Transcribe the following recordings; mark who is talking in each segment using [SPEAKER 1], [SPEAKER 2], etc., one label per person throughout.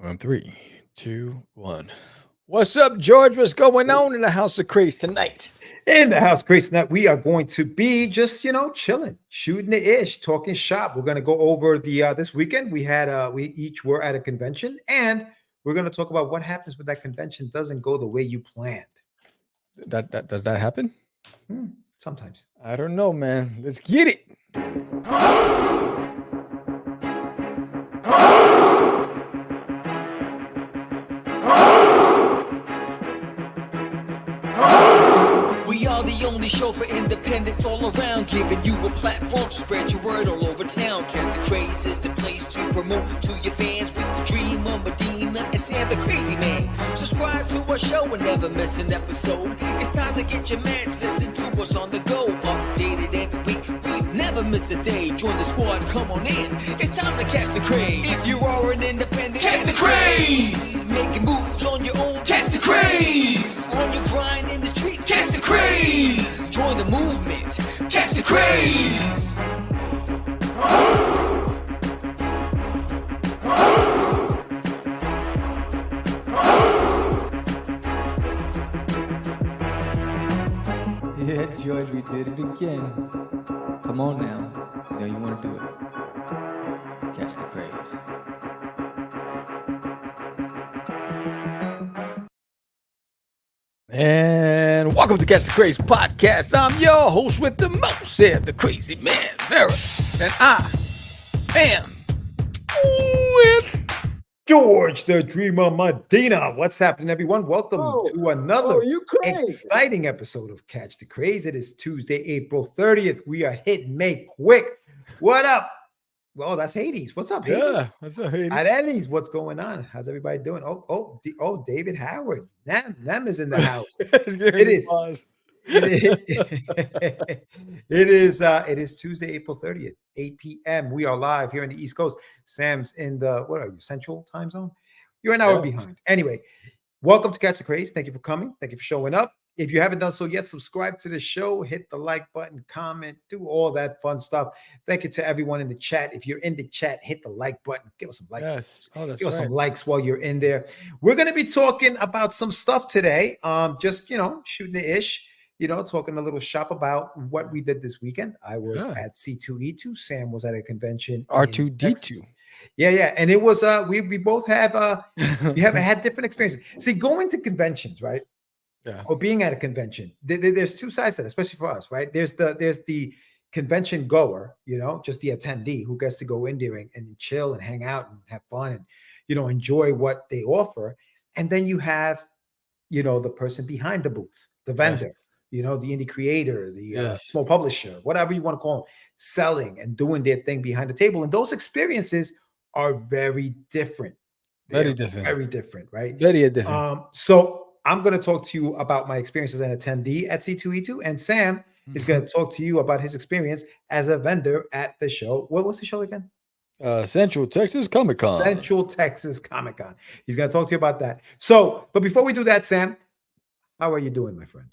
[SPEAKER 1] On three, two, one. What's up, George? What's going on in the House of Craze tonight?
[SPEAKER 2] In the house, Grace Net, we are going to be just chilling, shooting the ish, talking shop. We're going to go over the this weekend. We each were at a convention, and we're going to talk about what happens when that convention doesn't go the way you planned.
[SPEAKER 1] That does that happen?
[SPEAKER 2] Sometimes.
[SPEAKER 1] I don't know, man. Let's get it.
[SPEAKER 3] We are the only show for independents all around, giving you a platform to spread your word all over town. Catch the Craze is the place to promote to your fans with the Dreamer, Medina, and Sam the Crazy Man. Subscribe to our show and never miss an episode. It's time to get your mans, listen to us on the go. Updated every week, we never miss a day. Join the squad, come on in. It's time to catch the Craze. If you are an independent, catch the Craze. Making moves on your own, catch the Craze. On your grind in the streets, catch the Craze. Join the movement, catch the Craze.
[SPEAKER 1] Yeah, George, we did it again. Come on now. You know you want to do it. Catch the Craze. And welcome to Catch the Craze podcast. I'm your host with the most, Sam the Crazy Man, Vera. And I am with
[SPEAKER 2] George the Dreamer Medina. What's happening, everyone? Welcome to another
[SPEAKER 4] you crazy.
[SPEAKER 2] exciting episode of Catch the Craze. It is Tuesday, April 30th. We are hitting May quick. What up? Well, that's Hades. What's up, Hades?
[SPEAKER 1] Yeah, what's up, Hades?
[SPEAKER 2] Adelis, what's going on? How's everybody doing? David Howard. Nem is in the house. It is. It is Tuesday, April 30th, 8 p.m. We are live here in the East Coast. Sam's in the, what are you, Central time zone? You're an hour behind. Anyway, welcome to Catch the Craze. Thank you for coming. Thank you for showing up. If you haven't done so yet, subscribe to the show, hit the like button, comment, do all that fun stuff. Thank you to everyone in the chat. If you're in the chat, hit the like button. Give us some likes.
[SPEAKER 1] Yes. Oh, that's
[SPEAKER 2] Give us
[SPEAKER 1] right.
[SPEAKER 2] some likes while you're in there. We're going to be talking about some stuff today. Just, shooting the ish, talking a little shop about what we did this weekend. I was at C2E2. Sam was at a convention.
[SPEAKER 1] R2D2.
[SPEAKER 2] Yeah. And it was, we both have, we have had different experiences. See, going to conventions, right?
[SPEAKER 1] Yeah.
[SPEAKER 2] Or being at a convention, there's two sides to that, especially for us, right? There's the convention goer, just the attendee who gets to go in there and chill and hang out and have fun and, enjoy what they offer. And then you have, the person behind the booth, the vendor, the indie creator, the small publisher, whatever you want to call them, selling and doing their thing behind the table. And those experiences are very different.
[SPEAKER 1] Very different,
[SPEAKER 2] right?
[SPEAKER 1] Very different.
[SPEAKER 2] So I'm going to talk to you about my experience as an attendee at C2E2, and Sam is going to talk to you about his experience as a vendor at the show. What was the show again?
[SPEAKER 1] Central Texas Comic-Con.
[SPEAKER 2] Central Texas Comic-Con. He's going to talk to you about that. So, but before we do that, Sam, how are you doing, my friend?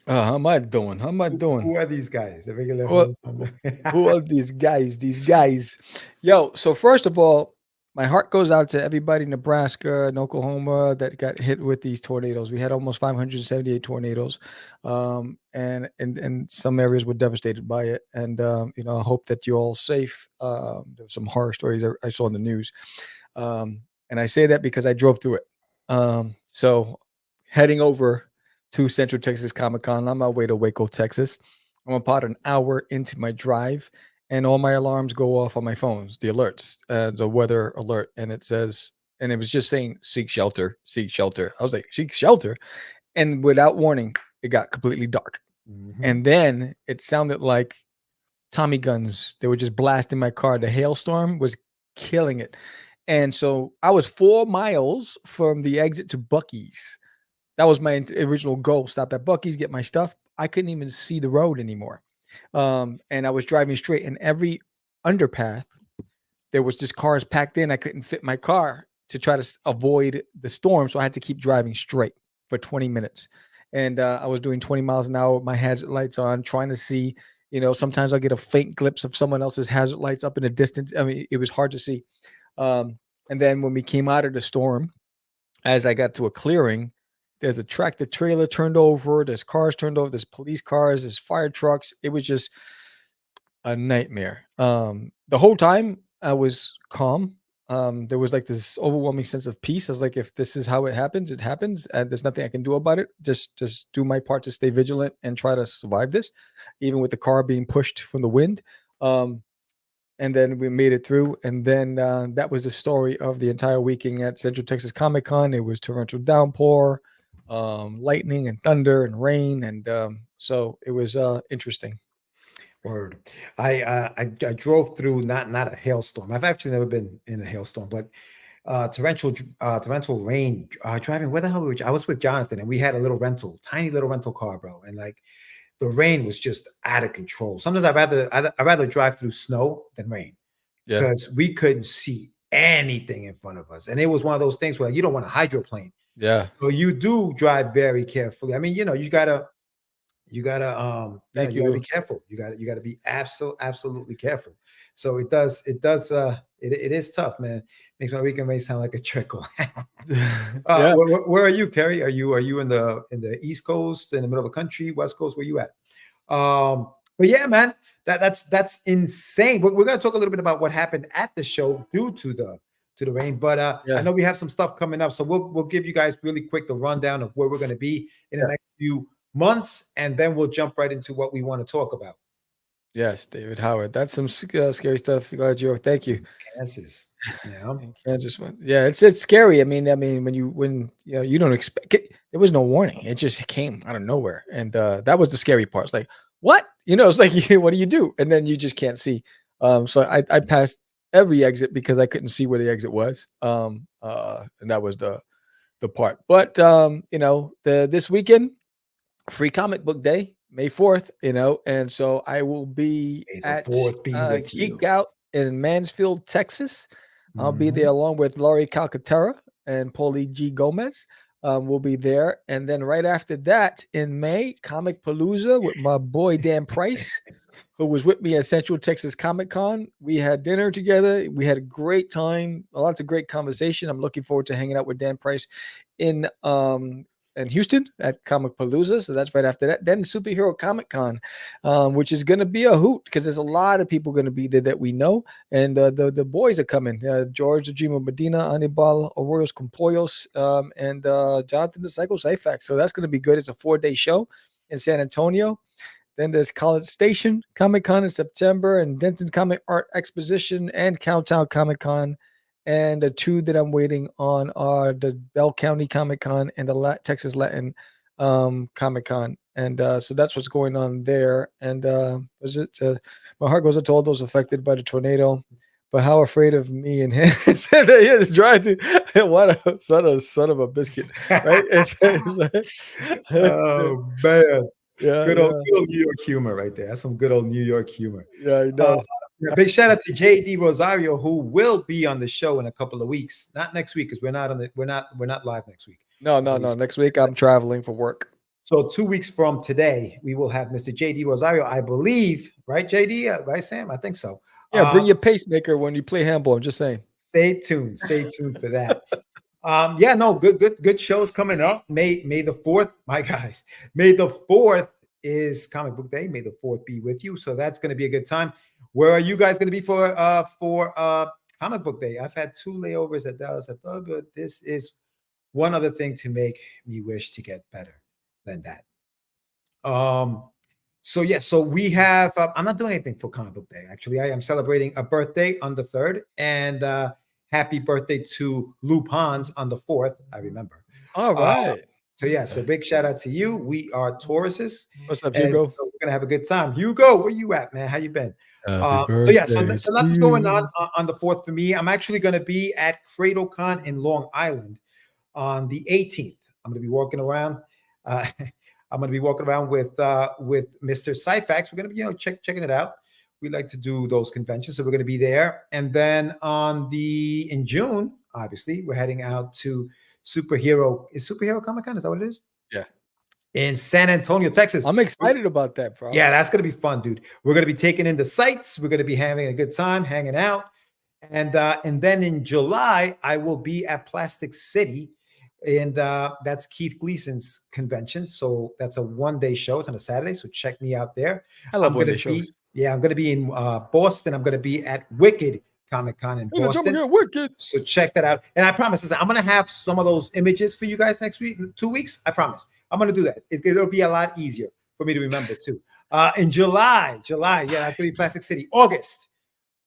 [SPEAKER 1] How am I doing?
[SPEAKER 2] Who are these guys? The regular
[SPEAKER 1] who are these guys? Yo, so first of all, my heart goes out to everybody in Nebraska and Oklahoma that got hit with these tornadoes. We had almost 578 tornadoes, and some areas were devastated by it. And I hope that you're all safe. There were some horror stories I saw in the news, and I say that because I drove through it. So heading over to Central Texas Comic-Con on my way to Waco, Texas. I'm about an hour into my drive, and all my alarms go off on my phones, the alerts, the weather alert, and it says, and it was just saying, seek shelter, seek shelter. I was like, seek shelter. And without warning, it got completely dark. Mm-hmm. And then it sounded like Tommy guns. They were just blasting my car. The hailstorm was killing it. And so I was 4 miles from the exit to Buc-ee's. That was my original goal. Stop at Buc-ee's, get my stuff. I couldn't even see the road anymore. And I was driving straight, and every underpath, there was just cars packed in. I couldn't fit my car to try to avoid the storm. So I had to keep driving straight for 20 minutes. And I was doing 20 miles an hour with my hazard lights on, trying to see, sometimes I'll get a faint glimpse of someone else's hazard lights up in the distance. I mean, it was hard to see. And then when we came out of the storm, as I got to a clearing, there's a tractor trailer turned over, there's cars turned over, there's police cars, there's fire trucks. It was just a nightmare. The whole time I was calm. There was like this overwhelming sense of peace. I was like, if this is how it happens, it happens, and there's nothing I can do about it. Just do my part to stay vigilant and try to survive this, even with the car being pushed from the wind. Um, and then we made it through. And then that was the story of the entire weekend at Central Texas Comic Con. It was torrential downpour, lightning and thunder and rain, and so it was interesting.
[SPEAKER 2] Word. I drove through not a hailstorm. I've actually never been in a hailstorm, but torrential rain driving. Where the hell I was with Jonathan, and we had a little tiny little rental car, bro. And like the rain was just out of control. Sometimes I'd rather drive through snow than rain
[SPEAKER 1] Yeah,
[SPEAKER 2] because we couldn't see anything in front of us. And it was one of those things where you don't want to hydroplane.
[SPEAKER 1] yeah.
[SPEAKER 2] So you do drive very carefully. I mean, you gotta
[SPEAKER 1] Thank
[SPEAKER 2] you gotta be
[SPEAKER 1] you.
[SPEAKER 2] careful. You gotta be absolutely careful. So it is tough, man. Makes my weekend may sound like a trickle.
[SPEAKER 1] Yeah.
[SPEAKER 2] Where are you, Kerry? Are you in the East Coast, in the middle of the country, West Coast? Where you at? But yeah, man, that's insane. We're gonna talk a little bit about what happened at the show due to the rain. But I
[SPEAKER 1] Yeah.
[SPEAKER 2] know we have some stuff coming up, so we'll give you guys really quick the rundown of where we're gonna be in the
[SPEAKER 1] Yeah.
[SPEAKER 2] next few months, and then we'll jump right into what we want to talk about.
[SPEAKER 1] Yes, David Howard. That's some scary stuff. Joe. Thank you.
[SPEAKER 2] Kansas, yeah.
[SPEAKER 1] In Kansas one. Yeah, it's scary. I mean, when you don't expect it, there was no warning. It just came out of nowhere. And that was the scary part. It's like, what? It's like what do you do? And then you just can't see. So I passed every exit because I couldn't see where the exit was. And that was the part. But this weekend, free comic book day, May 4th, and so I will be
[SPEAKER 2] May the
[SPEAKER 1] at
[SPEAKER 2] fourth be with you.
[SPEAKER 1] Geek Out in Mansfield, Texas. I'll be
[SPEAKER 2] Mhm.
[SPEAKER 1] there along with Laurie Calcaterra and Paulie G. Gomez. We'll be there. And then right after that in May, Comic Palooza with my boy Dan Price, who was with me at Central Texas Comic Con. We had dinner together. We had a great time, lots of great conversation. I'm looking forward to hanging out with Dan Price in Houston at Comic Palooza. So that's right after that. Then Superhero Comic Con, which is going to be a hoot because there's a lot of people going to be there that we know. And the boys are coming. George the Dreamer Medina, Anibal Arroyos Compoyos, and Jonathan the Psycho Syphax. So that's going to be good. It's a 4-day show in San Antonio. Then there's College Station Comic Con in September, and Denton Comic Art Exposition and Cowtown Comic Con. And the two that I'm waiting on are the Bell County Comic Con and the Texas Latin Comic Con. And so that's what's going on there. And my heart goes out to all those affected by the tornado. But how afraid of me and him said that he is trying to what a son of a biscuit, right?
[SPEAKER 2] Oh man,
[SPEAKER 1] Yeah,
[SPEAKER 2] good
[SPEAKER 1] yeah,
[SPEAKER 2] old New York humor right there. That's some good old New York humor.
[SPEAKER 1] yeah, I
[SPEAKER 2] Uh,
[SPEAKER 1] know.
[SPEAKER 2] Big shout out to JD Rosario, who will be on the show in a couple of weeks. Not next week, because we're not live next week.
[SPEAKER 1] No,
[SPEAKER 2] I
[SPEAKER 1] no,
[SPEAKER 2] believe
[SPEAKER 1] no.
[SPEAKER 2] so.
[SPEAKER 1] Next week I'm traveling for work.
[SPEAKER 2] So 2 weeks from today, we will have Mr. JD Rosario, I believe, right, JD? Right, Sam? I think so.
[SPEAKER 1] Yeah, bring your pacemaker when you play handball. I'm just saying.
[SPEAKER 2] Stay tuned. Stay tuned for that. Yeah, no, good shows coming up. May the 4th, my guys. May the 4th is Comic Book Day. May the 4th be with you. So that's going to be a good time. Where are you guys going to be for Comic Book Day? I've had 2 layovers at Dallas. I thought, but this is one other thing to make me wish to get better than that. So we have. I'm not doing anything for Comic Book Day. Actually, I am celebrating a birthday on the 3rd, and happy birthday to Lou Pons on the 4th. I remember.
[SPEAKER 1] All right.
[SPEAKER 2] So big shout out to you. We are Tauruses.
[SPEAKER 1] What's up,
[SPEAKER 2] And
[SPEAKER 1] Hugo?
[SPEAKER 2] so we're gonna have a good time. Hugo, where you at, man? How you been?
[SPEAKER 1] Happy
[SPEAKER 2] So
[SPEAKER 1] birthday
[SPEAKER 2] that's
[SPEAKER 1] to
[SPEAKER 2] going on
[SPEAKER 1] you.
[SPEAKER 2] the 4th for me. I'm actually going to be at CradleCon in Long Island on the 18th. I'm going to be walking around. I'm going to be walking around with Mr. Syphax. We're going to be checking it out. We like to do those conventions, so we're going to be there. And then in June, obviously, we're heading out to Superhero Comic Con. Is that what it is?
[SPEAKER 1] Yeah.
[SPEAKER 2] In San Antonio, Texas.
[SPEAKER 1] I'm excited about that, bro.
[SPEAKER 2] Yeah, that's going to be fun, dude. We're going to be taking in the sights. We're going to be having a good time, hanging out. And then in July, I will be at Plastic City, and that's Keith Gleason's convention. So that's a 1-day show. It's on a Saturday, so check me out there.
[SPEAKER 1] I love
[SPEAKER 2] I'm
[SPEAKER 1] one
[SPEAKER 2] gonna
[SPEAKER 1] day
[SPEAKER 2] be
[SPEAKER 1] shows.
[SPEAKER 2] I'm gonna be in Boston. I'm gonna be at Wicked Comic Con in Boston.
[SPEAKER 1] Wicked.
[SPEAKER 2] So check that out. And I promise, listen, I'm gonna have some of those images for you guys next week, 2 weeks. I promise. I'm gonna do that. It'll be a lot easier for me to remember too. In July, yeah, that's gonna be Plastic City. August,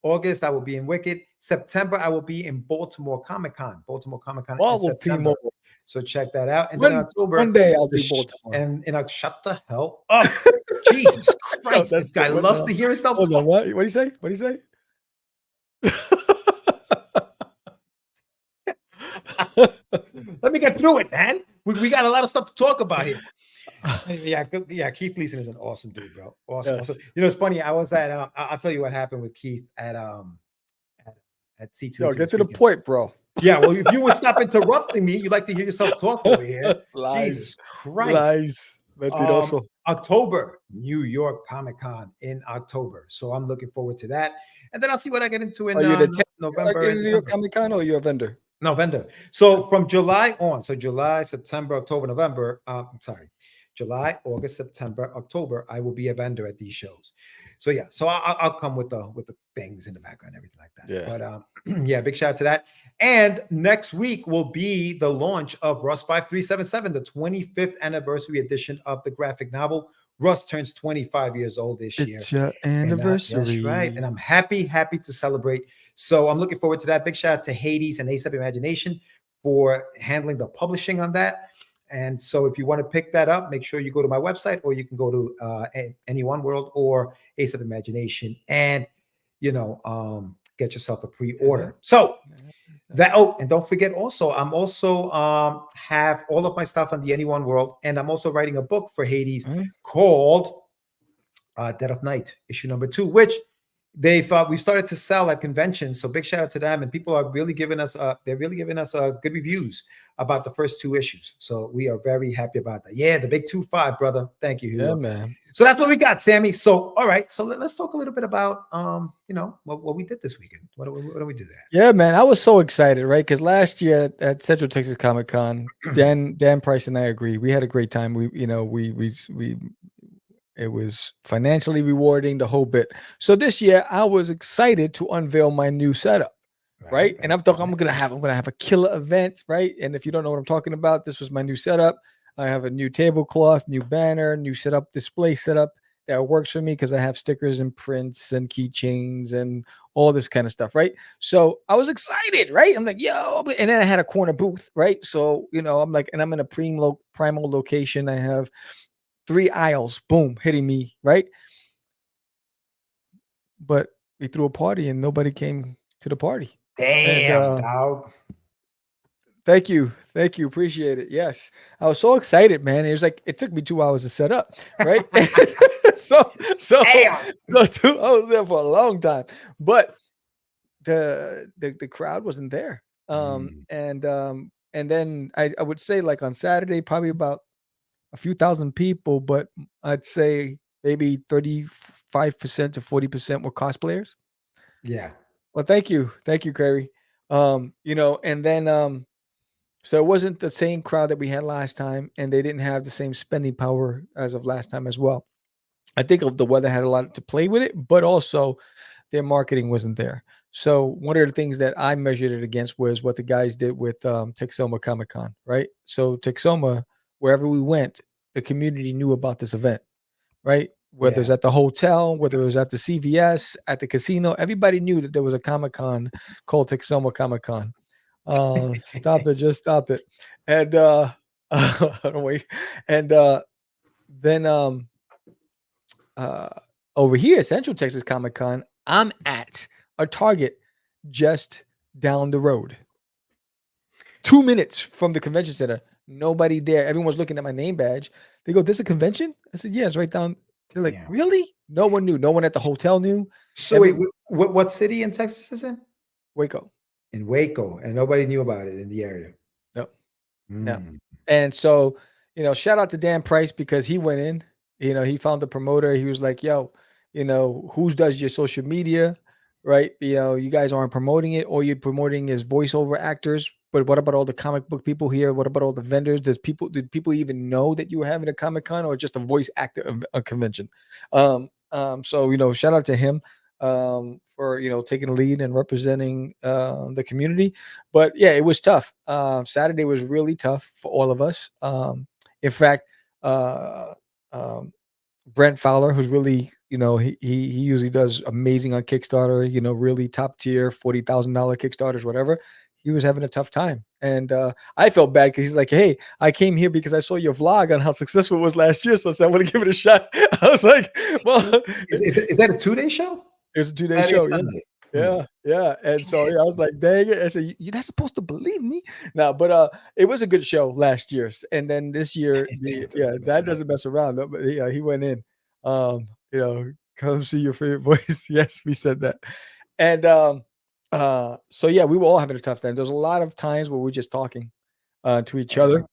[SPEAKER 2] I will be in Wicked. September, I will be in Baltimore Comic Con. In September. So check that out. And then in October,
[SPEAKER 1] one day I'll do Baltimore.
[SPEAKER 2] And shut the hell up. Jesus Christ, this guy loves to hear himself talk.
[SPEAKER 1] What do you say? What do you say?
[SPEAKER 2] Let me get through it, man. We got a lot of stuff to talk about here. Yeah. Keith Gleason is an awesome dude, bro. Awesome. You know, it's funny. I was at. I'll tell you what happened with Keith at C2.
[SPEAKER 1] Yo, get to the point, bro.
[SPEAKER 2] Yeah, well, if you would stop interrupting me, you like to hear yourself talk over here. Jesus Christ. October, New York Comic Con in October. So I'm looking forward to that. And then I'll see what I get into in November.
[SPEAKER 1] New York Comic Con, or you're a vendor?
[SPEAKER 2] No, vendor. So from July on, so July, September, October, November, July, August, September, October, I will be a vendor at these shows. So yeah, so I'll come with the things in the background, everything like that.
[SPEAKER 1] Yeah.
[SPEAKER 2] But yeah, big shout out to that. And next week will be the launch of Rust 5377, the 25th anniversary edition of the graphic novel. Rust turns 25 years old this year.
[SPEAKER 1] It's your anniversary.
[SPEAKER 2] That's right. And I'm happy to celebrate. So I'm looking forward to that. Big shout out to Hades and ASAP Imagination for handling the publishing on that. And so if you want to pick that up, make sure you go to my website, or you can go to Anyone World or ASAP Imagination and, get yourself a pre-order. So that, and don't forget also, I'm also have all of my stuff on the Anyone World, and I'm also writing a book for Hades called Dead of Night, issue number 2, which we started to sell at conventions. So big shout out to them, and people are really giving us good reviews about the first 2 issues. So we are very happy about that. Yeah, the big 2-5, brother. Thank you, Hugo.
[SPEAKER 1] Yeah, man.
[SPEAKER 2] So that's what we got, Sammy. So all right, so let's talk a little bit about what we did this weekend. What do we do there?
[SPEAKER 1] Yeah, man, I was so excited, right? Because last year at Central Texas Comic Con, Dan Price and I agree, we had a great time. It was financially rewarding, the whole bit. So this year I was excited to unveil my new setup, right? And I'm gonna have a killer event, right? And if you don't know what I'm talking about, this was my new setup. I have a new tablecloth, new banner, new setup, display setup that works for me because I have stickers and prints and keychains and all this kind of stuff, right? So I was excited, right? I'm like, yo, and then I had a corner booth, right? So I'm like, and I'm in a primal location. I have 3 aisles, boom, hitting me, right? But we threw a party and nobody came to the party.
[SPEAKER 2] Damn, dog.
[SPEAKER 1] Thank you. Appreciate it. Yes. I was so excited, man. It took me 2 hours to set up, right? so I was there for a long time, but the crowd wasn't there. And then I would say, like, on Saturday, probably about a few thousand people, but I'd say maybe 35% to 40% were cosplayers.
[SPEAKER 2] Yeah.
[SPEAKER 1] Well, thank you, Carrie. And then so it wasn't the same crowd that we had last time, and they didn't have the same spending power as of last time as well. I think the weather had a lot to play with it, but also their marketing wasn't there. So one of the things that I measured it against was what the guys did with Texoma Comic Con, right? So Texoma, wherever we went, the community knew about this event, right? Whether it's at the hotel, whether it was at the CVS, at the casino, everybody knew that there was a Comic Con called Texoma Comic Con. Stop it, just stop it. And wait. And then over here, Central Texas Comic Con, I'm at a Target just down the road. 2 minutes from the convention center. Nobody there. Everyone's looking at my name badge. They go, "There's a convention?" I said, "Yeah, it's right down." They're like, "Really?" No one knew. No one at the hotel knew.
[SPEAKER 2] So wait, what city in Texas is it?
[SPEAKER 1] Waco.
[SPEAKER 2] In Waco, and nobody knew about it in the area.
[SPEAKER 1] No. And so, shout out to Dan Price, because he went in, he found the promoter. He was like, "Yo, who does your social media?" right? You guys aren't promoting it, or you're promoting as voiceover actors. But what about all the comic book people here? What about all the vendors? Did people even know that you were having a Comic Con, or just a voice actor a convention? So shout out to him for taking the lead and representing the community. But yeah, it was tough. Saturday was really tough for all of us. In fact, uh, um, Brent Fowler, who's really, he usually does amazing on Kickstarter, really top tier, $40,000 Kickstarters, whatever. He was having a tough time. And I felt bad because he's like, hey, I came here because I saw your vlog on how successful it was last year. So I said, I want to give it a shot. I was like, well,
[SPEAKER 2] Is that a 2-day show?
[SPEAKER 1] it was a 2-day
[SPEAKER 2] Saturday,
[SPEAKER 1] show.
[SPEAKER 2] Sunday.
[SPEAKER 1] Yeah. And so I was like, dang it. I said, you're not supposed to believe me. No, but it was a good show last year. And then this year, that doesn't mess around. No, but yeah, he went in. Come see your favorite voice. Yes, we said that. And so yeah, we were all having a tough time. There's a lot of times where we're just talking to each other,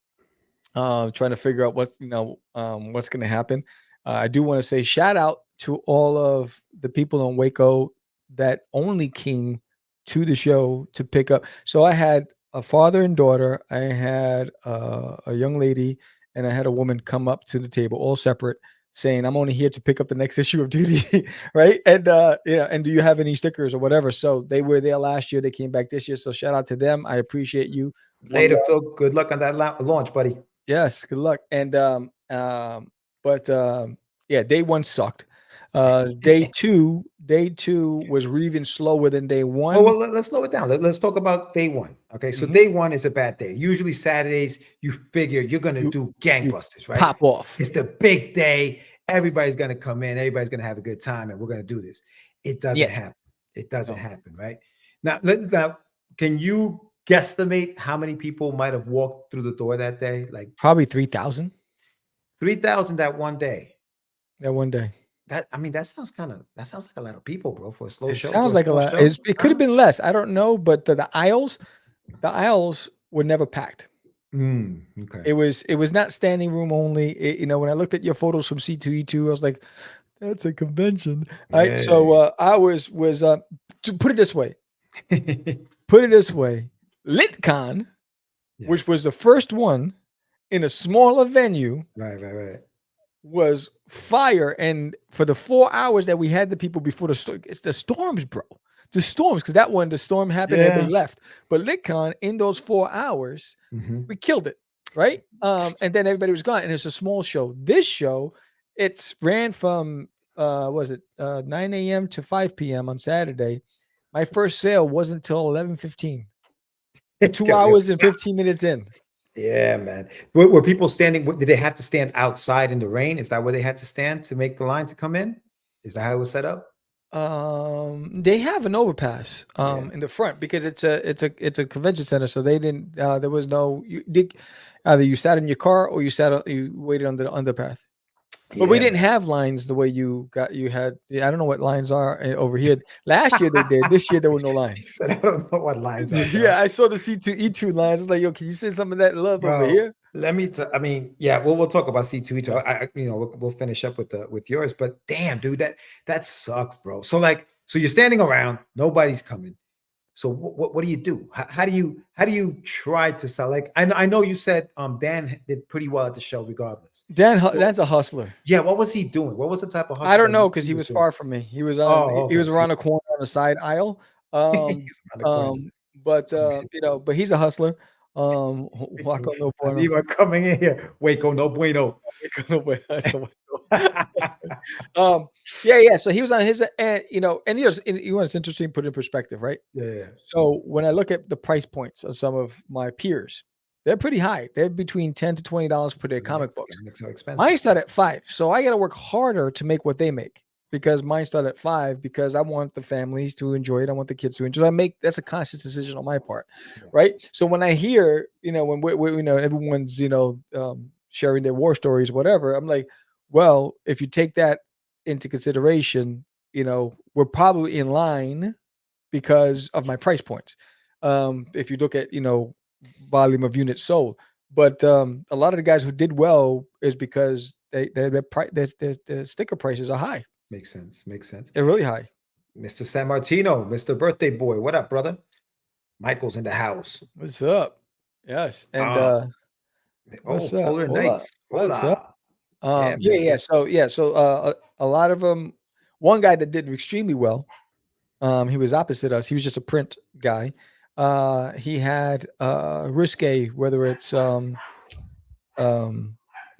[SPEAKER 1] trying to figure out what's going to happen. I do want to say shout out to all of the people in Waco that only came to the show to pick up. So I had a father and daughter, I had a young lady, and I had a woman come up to the table, all separate, saying, I'm only here to pick up the next issue of Duty, right? And and do you have any stickers or whatever? So they were there last year, they came back this year. So shout out to them. I appreciate you.
[SPEAKER 2] Later, Phil. Good luck on that launch, buddy.
[SPEAKER 1] Yes, good luck. And yeah, day one sucked. Day two was even slower than day one.
[SPEAKER 2] Well, let's slow it down. Let's talk about day one. Okay, so day one is a bad day. Usually Saturdays, you figure you're gonna do gangbusters, right?
[SPEAKER 1] Pop off.
[SPEAKER 2] It's the big day. Everybody's gonna come in. Everybody's gonna have a good time, and we're gonna do this. It doesn't happen. It doesn't happen, right? Now, can you guesstimate how many people might have walked through the door that day? Like
[SPEAKER 1] probably 3,000.
[SPEAKER 2] 3,000 that one day.
[SPEAKER 1] That one day.
[SPEAKER 2] That sounds like a lot of people, bro, for a slow show.
[SPEAKER 1] Sounds like a lot. It could have been less. I don't know, but the aisles were never packed.
[SPEAKER 2] Okay.
[SPEAKER 1] It was not standing room only. When I looked at your photos from C2E2, I was like, that's a convention.
[SPEAKER 2] Yeah.
[SPEAKER 1] Right. So I was to put it this way. LitCon, which was the first one in a smaller venue.
[SPEAKER 2] Right.
[SPEAKER 1] Was fire. And for the 4 hours that we had the people before it's the storms, bro. The storms, because that one, the storm happened and they left. But LitCon, in those 4 hours, we killed it, right? And then everybody was gone. And it's a small show. This show, it's ran from 9 a.m. to 5 p.m. on Saturday. My first sale wasn't until 11:15. 2 hours and 15 minutes in.
[SPEAKER 2] Yeah, man. Were people standing? Did they have to stand outside in the rain? Is that where they had to stand to make the line to come in? Is that how it was set up?
[SPEAKER 1] They have an overpass in the front because it's a convention center. So they didn't. There was no. Either you sat in your car or you waited on the underpath. But we didn't have lines the way you had. I don't know what lines are over here. Last year they did. This year there were no lines.
[SPEAKER 2] He said, I don't know what lines are.
[SPEAKER 1] Yeah, I saw the C2E2 lines. I was like, yo, can you send some of that love over here?
[SPEAKER 2] Let me. We'll talk about C2E2. We'll finish up with yours. But damn, dude, that sucks, bro. So you're standing around, nobody's coming. So what do you do? How do you try to sell? Like I know you said Dan did pretty well at the show regardless.
[SPEAKER 1] Dan's a hustler.
[SPEAKER 2] Yeah, what was he doing? What was the type of hustle?
[SPEAKER 1] I don't know because he was far from me. He was he was around the corner on the side aisle. But he's a hustler. Waco no bueno.
[SPEAKER 2] You are coming in here. Waco no bueno.
[SPEAKER 1] Yeah. So he was on his and you know it's interesting to put in perspective, right?
[SPEAKER 2] Yeah.
[SPEAKER 1] So when I look at the price points of some of my peers, they're pretty high. They're between $10 to $20 per day comic books.
[SPEAKER 2] So expensive.
[SPEAKER 1] Mine start at $5. So I got to work harder to make what they make because mine start at $5 because I want the families to enjoy it. I want the kids to enjoy it. That's a conscious decision on my part. Right. So when I hear, when we everyone's, sharing their war stories, whatever, I'm like, well, if you take that into consideration, we're probably in line because of my price points. If you look at, volume of units sold, but a lot of the guys who did well is because their sticker prices are high.
[SPEAKER 2] Makes sense.
[SPEAKER 1] They're really high.
[SPEAKER 2] Mr. San Martino, Mr. Birthday Boy. What up, brother? Michael's in the house.
[SPEAKER 1] What's up? Yes, and
[SPEAKER 2] Oh,
[SPEAKER 1] what's up?
[SPEAKER 2] Polar
[SPEAKER 1] Hold up.
[SPEAKER 2] Nights.
[SPEAKER 1] What's up?
[SPEAKER 2] Hola. Yeah,
[SPEAKER 1] Yeah,
[SPEAKER 2] man.
[SPEAKER 1] yeah. So a lot of them. One guy that did extremely well. He was opposite us. He was just a print guy. He had risque, whether it's um,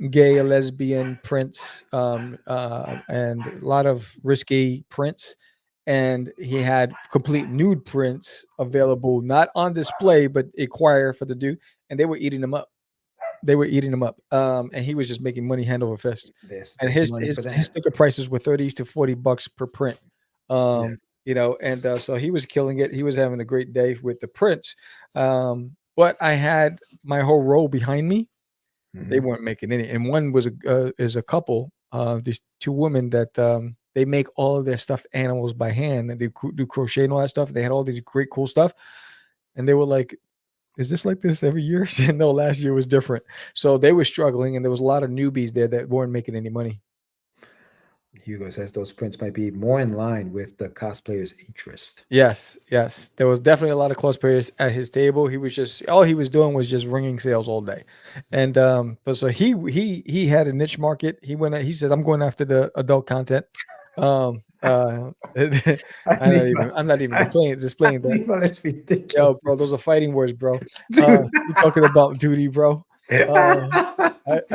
[SPEAKER 1] gay or lesbian prints, and a lot of risque prints. And he had complete nude prints available, not on display, but acquire for the dude. And they were eating them up. They were eating them up. And he was just making money hand over fist. And
[SPEAKER 2] There's money for
[SPEAKER 1] his
[SPEAKER 2] that.
[SPEAKER 1] sticker prices were 30 to 40 bucks per print.
[SPEAKER 2] Yeah.
[SPEAKER 1] And so he was killing it. He was having a great day with the prints. But I had my whole row behind me. They weren't making any. And one was is a couple, these two women that they make all of their stuffed animals by hand, and they do crochet and all that stuff. They had all these great cool stuff, and they were like, "Is this like this every year?" I said, "No, last year was different." So they were struggling, and there was a lot of newbies there that weren't making any money.
[SPEAKER 2] Hugo says those prints might be more in line with the cosplayer's interest.
[SPEAKER 1] Yes, yes. There was definitely a lot of cosplayers at his table. He was just all he was doing was just ringing sales all day. And but so he had a niche market. He said, I'm going after the adult content. I'm not even displaying that.
[SPEAKER 2] That's ridiculous.
[SPEAKER 1] Yo, bro, those are fighting words, bro. You talking about duty, bro. I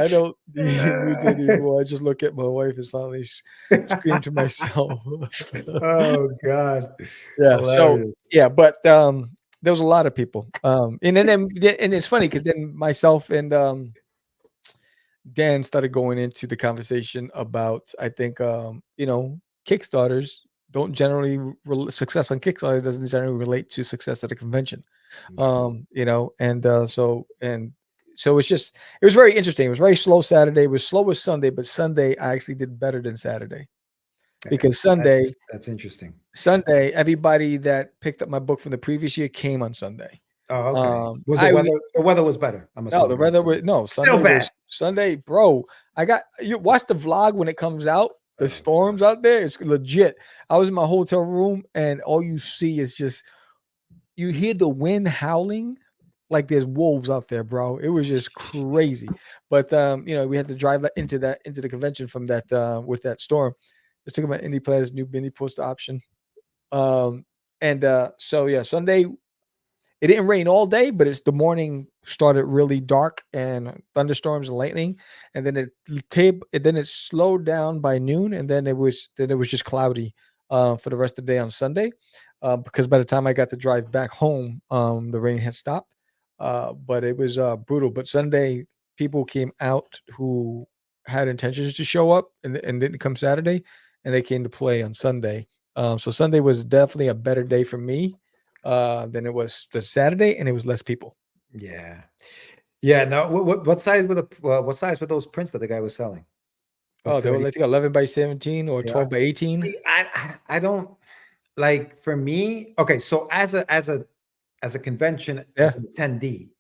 [SPEAKER 1] don't use it anymore. I just look at my wife and suddenly scream to myself.
[SPEAKER 2] Oh God.
[SPEAKER 1] Yeah.
[SPEAKER 2] Hilarious.
[SPEAKER 1] So yeah, but there was a lot of people. And it's funny because then myself and Dan started going into the conversation about I think Kickstarters don't generally success on Kickstarter doesn't generally relate to success at a convention. So it was very interesting. It was very slow Saturday. It was slow as Sunday, but Sunday I actually did better than Saturday because
[SPEAKER 2] that's interesting.
[SPEAKER 1] Sunday, everybody that picked up my book from the previous year came on Sunday.
[SPEAKER 2] Oh, okay. Was the weather was better? I'm
[SPEAKER 1] No,
[SPEAKER 2] assuming.
[SPEAKER 1] the weather was no
[SPEAKER 2] Still
[SPEAKER 1] Sunday.
[SPEAKER 2] bad.
[SPEAKER 1] Sunday, bro. You watch the vlog when it comes out. The storms out there, it's legit. I was in my hotel room, and all you see is just you hear the wind howling like there's wolves out there, bro. It was just crazy. But we had to drive into the convention from that with that storm. Let's talk about Indie Players' new mini poster option. So yeah, Sunday it didn't rain all day, but it's the morning started really dark and thunderstorms and lightning, and then it slowed down by noon, and then it was just cloudy for the rest of the day on Sunday, because by the time I got to drive back home, the rain had stopped. But it was brutal. But Sunday, people came out who had intentions to show up and didn't come Saturday, and they came to play on Sunday. So Sunday was definitely a better day for me than it was the Saturday, and it was less people.
[SPEAKER 2] Yeah. No. What size were those prints that the guy was selling?
[SPEAKER 1] Oh, they were like 11 by 17 or 12 by 18.
[SPEAKER 2] See, I don't like. For me, okay. So as a convention, as an attendee,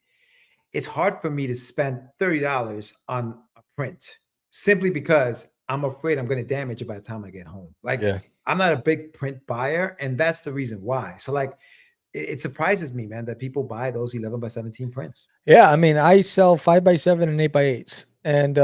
[SPEAKER 2] it's hard for me to spend $30 on a print simply because I'm afraid I'm going to damage it by the time I get home. Like, I'm not a big print buyer, and that's the reason why. So like, it surprises me, man, that people buy those 11 by 17 prints.
[SPEAKER 1] Yeah, I mean, I sell 5 by 7 and 8 by 8s, and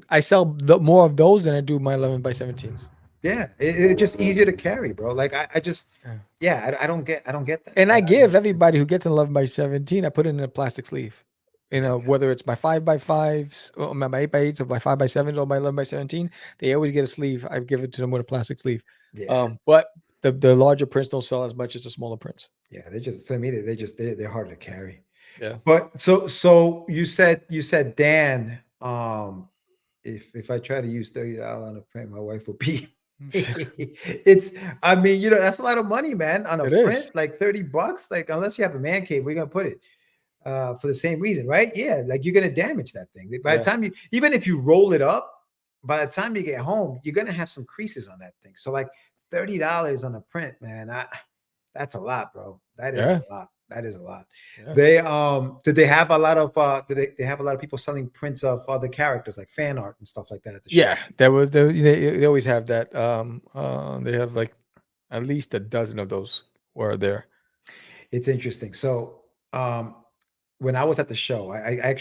[SPEAKER 1] I sell more of those than I do my 11 by 17s.
[SPEAKER 2] Yeah, it's just easier to carry, bro. Like I just, I don't get that.
[SPEAKER 1] And I give everybody who gets an 11 by 17, I put it in a plastic sleeve. Whether it's my 5 by 5s or my 8 by 8s or my 5 by 7s or my 11 by 17, they always get a sleeve. I give it to them with a plastic sleeve. But the larger prints don't sell as much as the smaller prints.
[SPEAKER 2] Yeah, they're hard to carry.
[SPEAKER 1] Yeah.
[SPEAKER 2] But so you said Dan, if I try to use $30 on a print, my wife will be. That's a lot of money, man, on a print. Like $30. Like, unless you have a man cave, we're gonna put it for the same reason, right? Yeah, like you're gonna damage that thing. By the time even if you roll it up, by the time you get home, you're gonna have some creases on that thing. So like $30 on a print, man, that's a lot, bro. That is a lot. That is a lot. They did they have a lot of they have a lot of people selling prints of other characters, like fan art and stuff like that at the show?
[SPEAKER 1] Yeah, they always have that. They have like At least a dozen of those were there.
[SPEAKER 2] It's interesting. So when I was at the show, I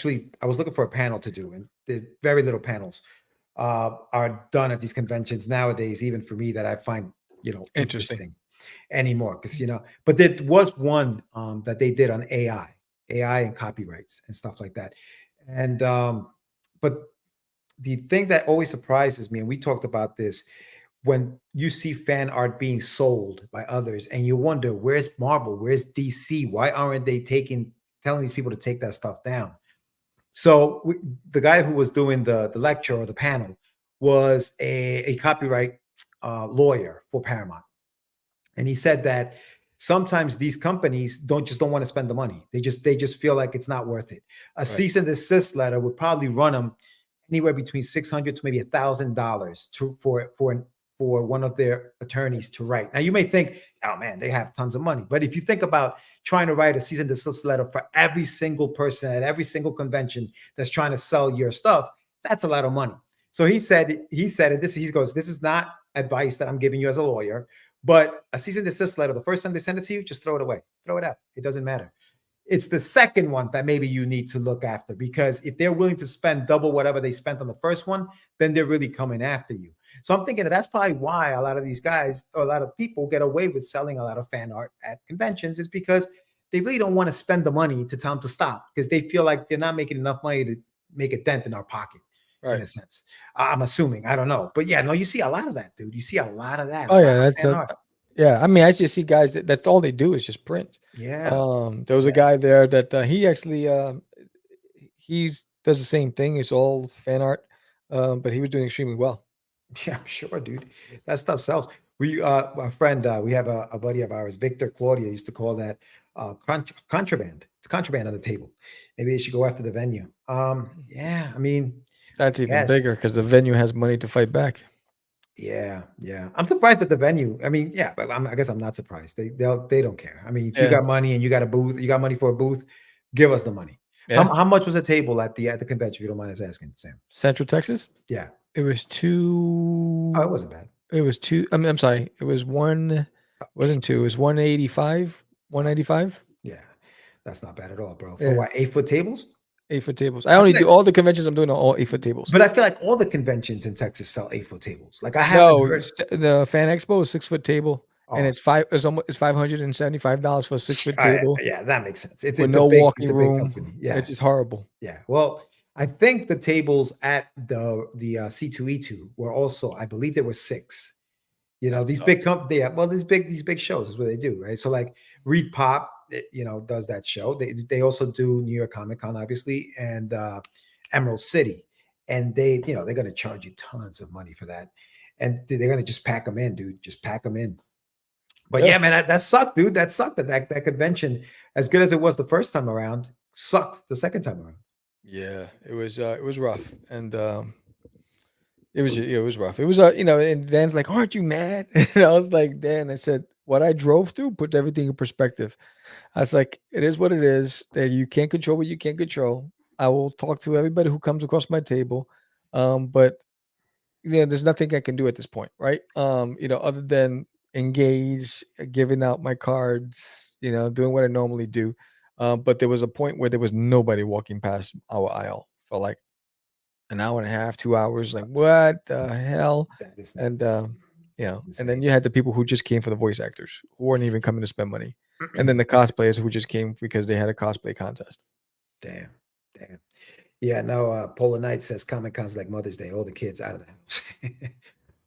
[SPEAKER 2] was looking for a panel to do, and there's very little panels are done at these conventions nowadays, even for me, that I find
[SPEAKER 1] Interesting.
[SPEAKER 2] interesting anymore. Because but there was one that they did on AI and copyrights and stuff like that. And but the thing that always surprises me, and we talked about this, when you see fan art being sold by others, and you wonder, where's Marvel, where's DC, why aren't they telling these people to take that stuff down? So the guy who was doing the lecture or the panel was a copyright lawyer for Paramount, and he said that sometimes these companies don't want to spend the money. They just feel like it's not worth it. A cease and desist letter would probably run them anywhere between $600 to maybe $1,000 for one of their attorneys to write. Now you may think, oh man, they have tons of money. But if you think about trying to write a cease and desist letter for every single person at every single convention that's trying to sell your stuff, that's a lot of money. So he said it. He goes, this is not advice that I'm giving you as a lawyer, but a cease and desist letter, the first time they send it to you, just throw it away, throw it out. It doesn't matter. It's the second one that maybe you need to look after, because if they're willing to spend double whatever they spent on the first one, then they're really coming after you. So I'm thinking that's probably why a lot of these guys, or a lot of people, get away with selling a lot of fan art at conventions, is because they really don't want to spend the money to tell them to stop, because they feel like they're not making enough money to make a dent in our pocket, in a sense. I'm assuming. I don't know. But yeah, no, you see a lot of that, dude. You see a lot of that.
[SPEAKER 1] Oh yeah, yeah. I mean, I just see guys that's all they do is just print.
[SPEAKER 2] Yeah.
[SPEAKER 1] There was a guy there that he actually does the same thing. It's all fan art, but he was doing extremely well.
[SPEAKER 2] Yeah, I'm sure, dude. That stuff sells. We a friend, we have a buddy of ours, Victor Claudia, used to call that contraband. It's contraband on the table. Maybe they should go after the venue. Yeah, I mean,
[SPEAKER 1] That's even bigger because the venue has money to fight back.
[SPEAKER 2] Yeah. I'm surprised at the venue. I mean, yeah, but I guess I'm not surprised. They don't care. I mean, if you got money and you got a booth, you got money for a booth, give us the money.
[SPEAKER 1] Yeah.
[SPEAKER 2] How much was a table at the convention, if you don't mind us asking, Sam?
[SPEAKER 1] Central Texas?
[SPEAKER 2] Yeah.
[SPEAKER 1] It was two.
[SPEAKER 2] Oh, it wasn't bad.
[SPEAKER 1] It was two. I mean, I'm sorry. It was one. It wasn't two. It was 185. 195.
[SPEAKER 2] Yeah, that's not bad at all, bro. For what, 8-foot tables?
[SPEAKER 1] 8-foot tables. I only do all the conventions I'm doing are all 8-foot tables.
[SPEAKER 2] But I feel like all the conventions in Texas sell 8-foot tables. Like I haven't heard.
[SPEAKER 1] The Fan Expo is 6-foot table, and it's $575 for a 6-foot table.
[SPEAKER 2] Yeah, that makes sense. It's
[SPEAKER 1] no walking room.
[SPEAKER 2] Company. Yeah,
[SPEAKER 1] it's just horrible.
[SPEAKER 2] Yeah. Well, I think the tables at the C2E2 were also, I believe there were 6. These big companies. Yeah, well, these big shows is what they do, right? So like Reed Pop, does that show. They also do New York Comic Con, obviously, and Emerald City, and they're going to charge you tons of money for that, and they're going to just pack them in, dude. Just pack them in. But yeah, man, that sucked, dude. That sucked. That convention, as good as it was the first time around, sucked the second time around.
[SPEAKER 1] Yeah, it was rough, and it was rough. It was and Dan's like, "Aren't you mad?" And I was like, "Dan," I said, "What I drove through put everything in perspective." I was like, "It is what it is. That you can't control what you can't control. I will talk to everybody who comes across my table, but there's nothing I can do at this point, right? Other than engage, giving out my cards, doing what I normally do. But there was a point where there was nobody walking past our aisle for like an hour and a half, 2 hours. Like, what the hell?" And and then you had the people who just came for the voice actors, who weren't even coming to spend money, and then the cosplayers who just came because they had a cosplay contest.
[SPEAKER 2] Damn. Yeah, no. Polar Knight says Comic Con's like Mother's Day. All the kids out of the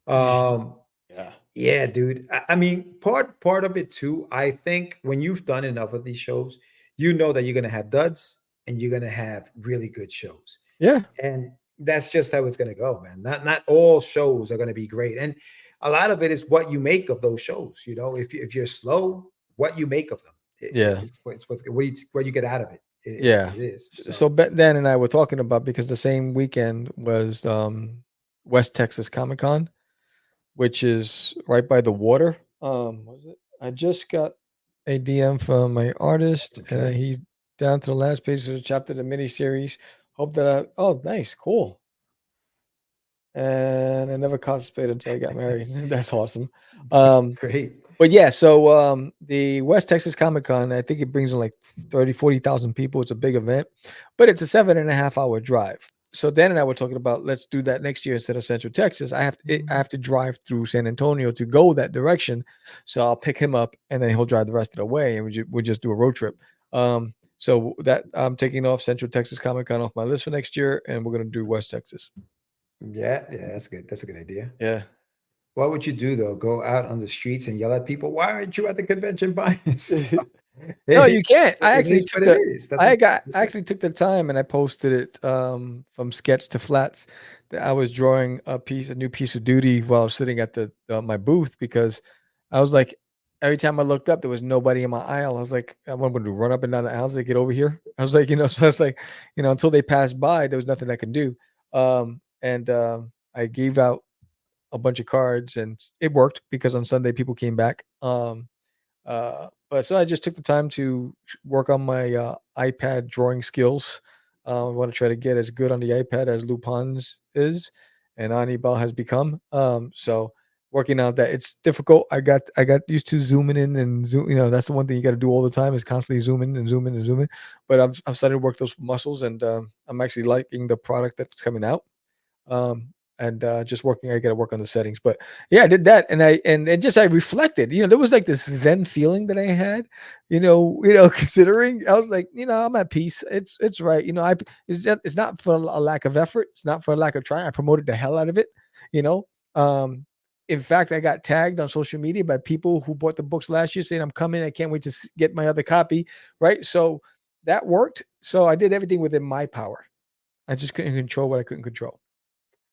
[SPEAKER 2] house. Yeah, dude. I mean, part of it too. I think when you've done enough of these shows, you know that you're gonna have duds and you're gonna have really good shows.
[SPEAKER 1] Yeah,
[SPEAKER 2] and that's just how it's gonna go, man. Not all shows are gonna be great, and a lot of it is what you make of those shows. If you're slow, what you make of them. It's what you get out of it. It is.
[SPEAKER 1] So Dan and I were talking about, because the same weekend was West Texas Comic Con, which is right by the water. Was it? I just got a DM from my artist. He's down to the last page of the chapter of the mini series. Hope that oh, nice, cool. And I never cosplayed until I got married. That's awesome.
[SPEAKER 2] Great.
[SPEAKER 1] But yeah, so the West Texas Comic Con, I think it brings in like 30,000-40,000 people. It's a big event, but it's a 7.5 hour drive. So Dan and I were talking about, let's do that next year instead of Central Texas. I have to drive through San Antonio to go that direction. So I'll pick him up and then he'll drive the rest of the way and we'll just do a road trip. So that I'm taking off Central Texas Comic Con off my list for next year, and we're gonna do West Texas.
[SPEAKER 2] Yeah, yeah, that's good. That's a good idea.
[SPEAKER 1] Yeah.
[SPEAKER 2] What would you do though? Go out on the streets and yell at people? Why aren't you at the convention buying stuff?
[SPEAKER 1] No, you can't. I
[SPEAKER 2] It
[SPEAKER 1] actually
[SPEAKER 2] is
[SPEAKER 1] took
[SPEAKER 2] what it
[SPEAKER 1] the
[SPEAKER 2] is. That's what
[SPEAKER 1] I actually took the time and I posted it from sketch to flats that I was drawing a new piece of duty while I was sitting at the my booth because I was like every time I looked up there was nobody in my aisle. I was like I wanted to run up and down the aisles to get over here. I was like, so I was like, until they passed by, there was nothing I could do. And I gave out a bunch of cards and it worked because on Sunday people came back. But so I just took the time to work on my iPad drawing skills. I want to try to get as good on the iPad as Lupin's is, and Anibal has become. So working out that it's difficult. I got used to zooming in and zoom. That's the one thing you got to do all the time is constantly zoom in and zoom in and zoom in. But I'm starting to work those muscles, and I'm actually liking the product that's coming out. And just working, I got to work on the settings. But yeah, I did that, and I reflected. There was like this Zen feeling that I had. Considering I was like, I'm at peace. It's right. It's not for a lack of effort. It's not for a lack of trying. I promoted the hell out of it. You know, in fact, I got tagged on social media by people who bought the books last year saying, "I'm coming. I can't wait to get my other copy." Right. So that worked. So I did everything within my power. I just couldn't control what I couldn't control.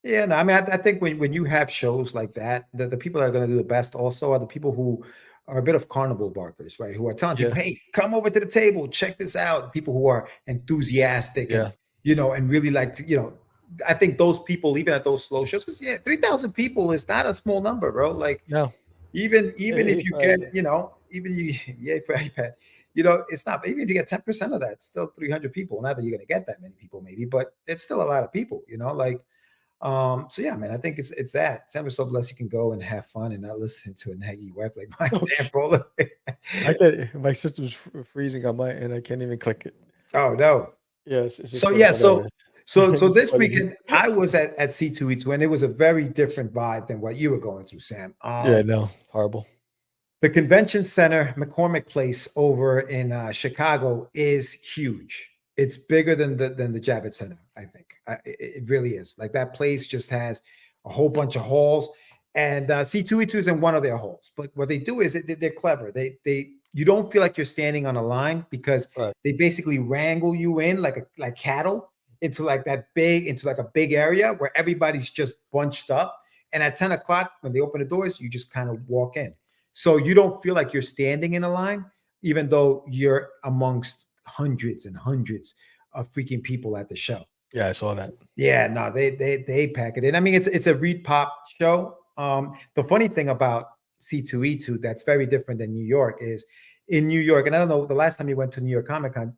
[SPEAKER 2] Yeah, no, I mean, I think when you have shows like that, the people that are going to do the best also are the people who are a bit of carnival barkers, right? Who are telling people,
[SPEAKER 1] Yeah.
[SPEAKER 2] "Hey, come over to the table, check this out." People who are enthusiastic
[SPEAKER 1] Yeah.
[SPEAKER 2] and really like to. I think those people, even at those slow shows, because 3,000 people is not a small number, bro. Like
[SPEAKER 1] No.
[SPEAKER 2] even
[SPEAKER 1] Yay
[SPEAKER 2] if you
[SPEAKER 1] for
[SPEAKER 2] get,
[SPEAKER 1] iPad.
[SPEAKER 2] even you, yay for iPad. It's not, even if you get 10% of that, it's still 300 people. Not that you're going to get that many people, maybe, but it's still a lot of people, so yeah, man, I think it's that. Sam is so blessed you can go and have fun and not listen to a naggy wife like my damn bowler.
[SPEAKER 1] My system's freezing on my end. I can't even click it.
[SPEAKER 2] Oh no.
[SPEAKER 1] Yes. It's just
[SPEAKER 2] So
[SPEAKER 1] like
[SPEAKER 2] yeah,
[SPEAKER 1] whatever.
[SPEAKER 2] so
[SPEAKER 1] It's
[SPEAKER 2] this
[SPEAKER 1] funny.
[SPEAKER 2] weekend I was at C2E2 and it was a very different vibe than what you were going through, Sam.
[SPEAKER 1] Yeah, no, it's horrible.
[SPEAKER 2] The convention center, McCormick Place over in Chicago is huge. It's bigger than the Javits Center, I think. It really is. Like that place just has a whole bunch of halls, and C2E2 is in one of their halls. But what they do is they're clever. You don't feel like you're standing on a line because
[SPEAKER 1] Right.
[SPEAKER 2] they basically wrangle you in like cattle into like a big area where everybody's just bunched up. And at 10 o'clock, when they open the doors, you just kind of walk in. So you don't feel like you're standing in a line, even though you're amongst hundreds and hundreds of freaking people at the show.
[SPEAKER 1] Yeah, I saw that.
[SPEAKER 2] Yeah, no, they pack it in. I mean, it's a Reed Pop show. The funny thing about C2E2 that's very different than New York is in New York, and I don't know, the last time you went to New York Comic Con,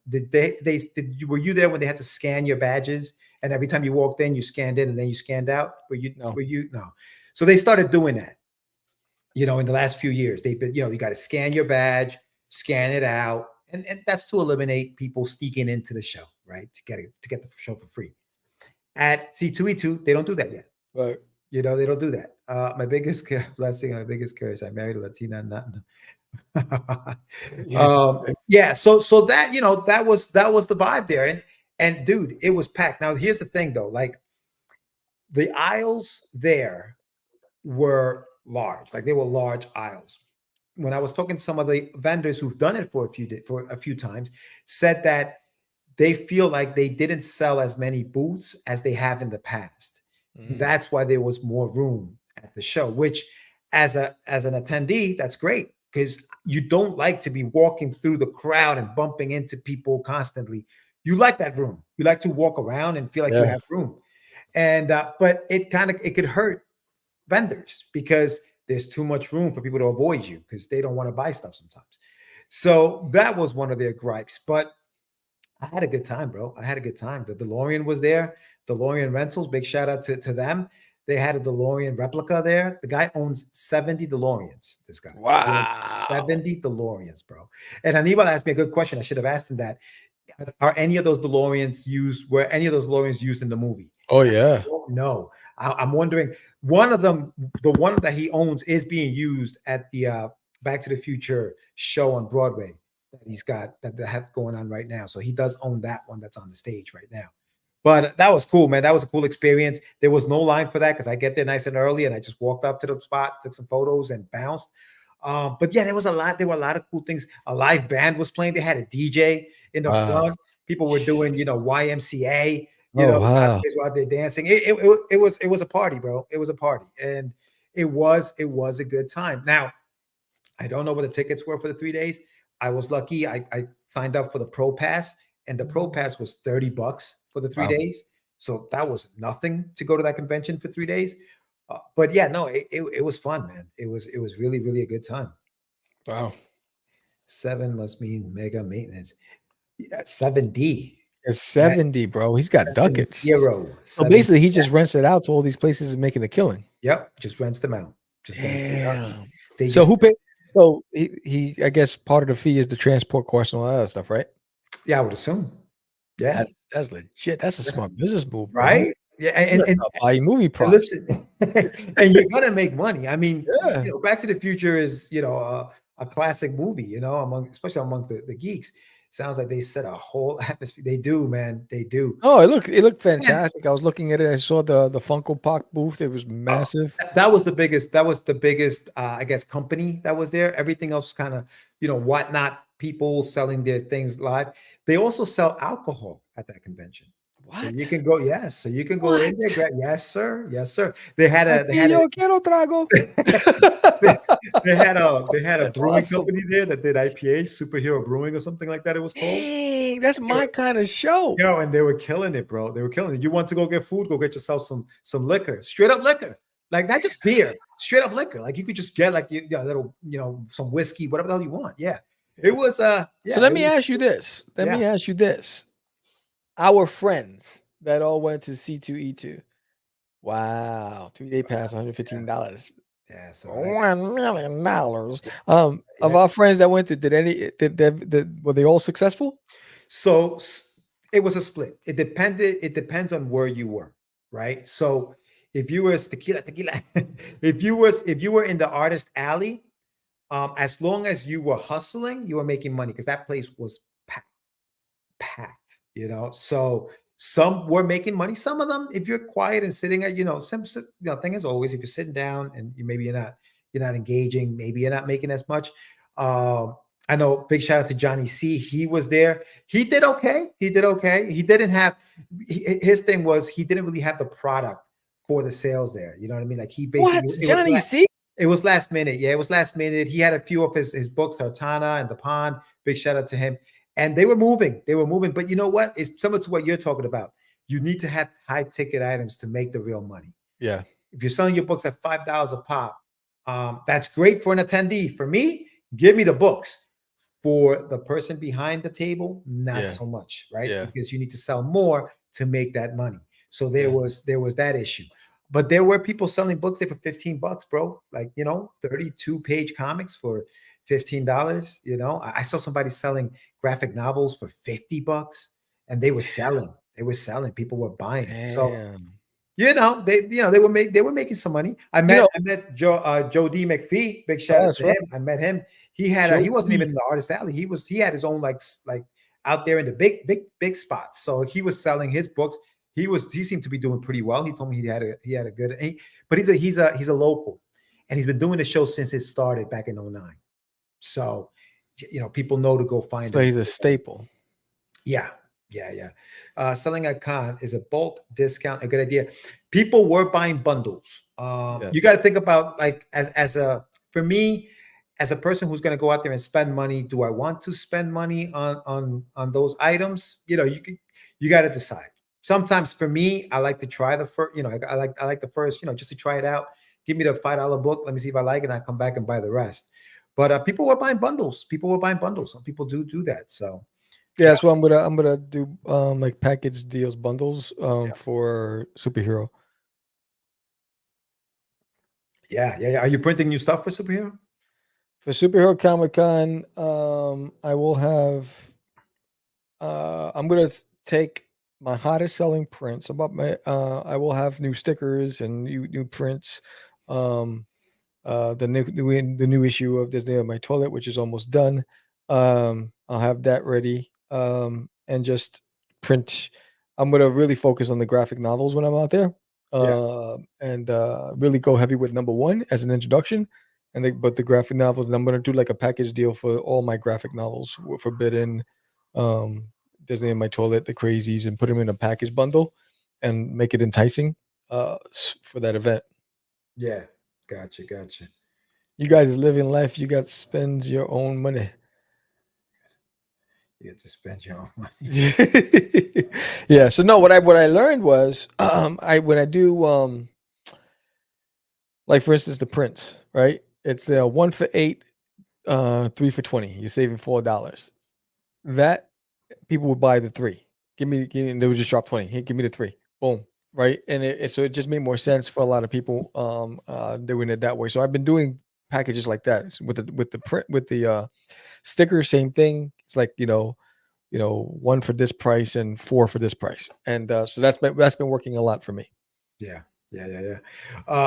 [SPEAKER 2] were you there when they had to scan your badges? And every time you walked in, you scanned in and then you scanned out?
[SPEAKER 1] No.
[SPEAKER 2] No. So they started doing that. In the last few years, they've been, you got to scan your badge, scan it out. And that's to eliminate people sneaking into the show, right? To get the show for free. At C2E2, they don't do that yet.
[SPEAKER 1] Right.
[SPEAKER 2] They don't do that. My biggest blessing, my biggest curse, I married a Latina. Yeah. So that, that was the vibe there. And dude, it was packed. Now, here's the thing though, like the aisles there were large, like they were large aisles. When I was talking to some of the vendors who've done it for a few times, said that they feel like they didn't sell as many booths as they have in the past. That's why there was more room at the show, which as an attendee, that's great because you don't like to be walking through the crowd and bumping into people constantly. You like that room. You like to walk around and feel like you have room. And but it could hurt vendors because there's too much room for people to avoid you because they don't want to buy stuff sometimes. So that was one of their gripes. But I had a good time, bro. I had a good time. The DeLorean was there. DeLorean Rentals, big shout out to them. They had a DeLorean replica there. The guy owns 70 DeLoreans. This guy.
[SPEAKER 1] Wow.
[SPEAKER 2] 70 DeLoreans, bro. And Anibal asked me a good question. I should have asked him that. Are any of those DeLoreans used? Were any of those DeLoreans used in the movie?
[SPEAKER 1] Oh yeah.
[SPEAKER 2] No. I'm wondering. One of them, the one that he owns, is being used at the Back to the Future show on Broadway that he's got that they have going on right now. So he does own that one that's on the stage right now. But that was cool, man. That was a cool experience. There was no line for that because I get there nice and early, and I just walked up to the spot, took some photos, and bounced. But yeah, there was a lot. There were a lot of cool things. A live band was playing. They had a DJ in the front. People were doing, YMCA. The
[SPEAKER 1] wow.
[SPEAKER 2] cosplayers were out there dancing. It was a party, bro. It was a party, and it was a good time. Now, I don't know what the tickets were for the 3 days. I was lucky. I signed up for the Pro Pass, and the Pro Pass was $30 for the 3 days. So that was nothing to go to that convention for 3 days. But yeah, no, it was fun, man. It was really, really a good time.
[SPEAKER 1] Wow.
[SPEAKER 2] 7 must mean mega maintenance. Yeah, 7D.
[SPEAKER 1] It's 70, bro. He's got ducats.
[SPEAKER 2] Zero.
[SPEAKER 1] So basically, he just rents it out to all these places and making a killing.
[SPEAKER 2] Yep, just rents them out. Just rents them out.
[SPEAKER 1] So who paid? So he, I guess part of the fee is the transport cost and all that other stuff, right?
[SPEAKER 2] Yeah, I would assume. Yeah,
[SPEAKER 1] that's legit. That's a smart business move, bro.
[SPEAKER 2] Right? Yeah, and
[SPEAKER 1] buy movie props.
[SPEAKER 2] Listen, and you're gonna make money. I mean,
[SPEAKER 1] Yeah.
[SPEAKER 2] Back to the Future is a classic movie. Especially among the geeks. Sounds like they set a whole atmosphere. They do, man. They do.
[SPEAKER 1] Oh, it looked fantastic. I was looking at it. I saw the Funko Pop booth. It was massive.
[SPEAKER 2] That was the biggest. That was the biggest. I guess company that was there. Everything else kind of whatnot. People selling their things live. They also sell alcohol at that convention.
[SPEAKER 1] What?
[SPEAKER 2] So you can go. Yes. So you can go in there. Grab, yes, sir. Yes, sir. They had a. They had a brewing company there that did IPA, Superhero Brewing or something like that. It was called.
[SPEAKER 1] Dang, that's my kind of show.
[SPEAKER 2] And they were killing it, bro. They were killing it. You want to go get food? Go get yourself some liquor, straight up liquor, like not just beer, straight up liquor. Like you could just get like little, some whiskey, whatever the hell you want. Yeah, it was. So
[SPEAKER 1] let me ask you this. Let me ask you this. Our friends that all went to C2E2. Wow, 3-day pass, $115.
[SPEAKER 2] Yeah, so
[SPEAKER 1] $1 million. Of our friends that went to, were they all successful?
[SPEAKER 2] So it was a split. It depends on where you were, right? So if you was tequila, if you were in the artist alley, as long as you were hustling, you were making money because that place was packed. So some were making money. Some of them, if you're quiet and sitting at, thing is always, if you're sitting down and you're not engaging, maybe you're not making as much. I know, big shout out to Johnny C. He was there. He did okay. He didn't have, his thing was he didn't really have the product for the sales there. You know what I mean? Like he basically,
[SPEAKER 1] Johnny C.
[SPEAKER 2] It was last minute. Yeah, it was last minute. He had a few of his books, Tartana and The Pond. Big shout out to him. And they were moving. But you know what? It's similar to what you're talking about. You need to have high ticket items to make the real money.
[SPEAKER 1] Yeah.
[SPEAKER 2] If you're selling your books at $5 a pop, that's great for an attendee. For me, give me the books. For the person behind the table, not so much, right?
[SPEAKER 1] Yeah.
[SPEAKER 2] Because you need to sell more to make that money. So there was that issue. But there were people selling books there for $15, bro. Like, 32-page comics for $15. I saw somebody selling graphic novels for $50, and they were selling. People were buying.
[SPEAKER 1] Damn.
[SPEAKER 2] So they were making some money. I met Joe D. McPhee. Big shout out to him. I met him. He wasn't even in the artist alley. He had his own like out there in the big spots. So he was selling his books. He seemed to be doing pretty well. He told me he had a good. But he's a local, and he's been doing the show since it started back in 2009. So people know to go find him.
[SPEAKER 1] So he's a staple.
[SPEAKER 2] Yeah. Selling at con is a bulk discount, a good idea. People were buying bundles. You got to think about like for me, as a person who's going to go out there and spend money, do I want to spend money on those items? You got to decide. Sometimes for me, I like to try the first, I like the first, just to try it out. Give me the $5 book. Let me see if I like it. And I come back and buy the rest. But people were buying bundles. Some people do that. So
[SPEAKER 1] yeah, so I'm gonna do like package deals, bundles for Superhero.
[SPEAKER 2] Yeah. Are you printing new stuff for superhero?
[SPEAKER 1] For Superhero Comic Con, I will have. I'm gonna take my hottest selling prints. About my, I will have new stickers and new prints. Um, the new issue of Disney on My Toilet, which is almost done. I'll have that ready. And just print. I'm gonna really focus on the graphic novels when I'm out there.
[SPEAKER 2] Yeah.
[SPEAKER 1] And really go heavy with number one as an introduction. But the graphic novels, and I'm gonna do like a package deal for all my graphic novels, Forbidden, um, Disney in My Toilet, The Crazies, and put them in a package bundle and make it enticing for that event.
[SPEAKER 2] Yeah. Gotcha.
[SPEAKER 1] You guys is living life. You got to spend your own money.
[SPEAKER 2] You get to spend your own money.
[SPEAKER 1] Yeah. So no, what I learned was I when I do like for instance the prints, right? It's 1 for 8, 3 for 20. You're saving $4. That people would buy the three. And they would just drop 20. Hey, give me the three. Boom. Right. And so it just made more sense for a lot of people doing it that way. So I've been doing packages like that with the print with the sticker, same thing. It's like, one for this price and four for this price. And so that's been working a lot for me.
[SPEAKER 2] Yeah.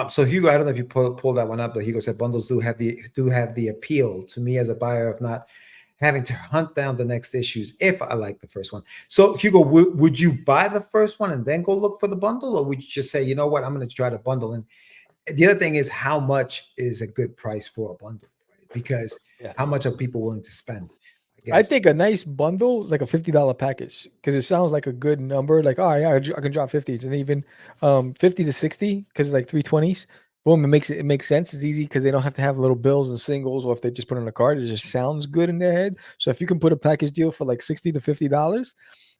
[SPEAKER 2] So Hugo, I don't know if you pulled that one up, but Hugo said bundles do have the appeal to me as a buyer of not having to hunt down the next issues if I like the first one. So Hugo, would you buy the first one and then go look for the bundle, or would you just say, you know what, I'm going to try the bundle? And the other thing is, how much is a good price for a bundle? Right? Because
[SPEAKER 1] Yeah.
[SPEAKER 2] how much are people willing to spend?
[SPEAKER 1] I think a nice bundle is like a $50 package because it sounds like a good number. Like, oh yeah, I can drop 50s and even 50 to 60 because like 320s. Boom, it makes sense. It's easy because they don't have to have little bills and singles, or if they just put on a card, it just sounds good in their head. So if you can put a package deal for like $60 to $50,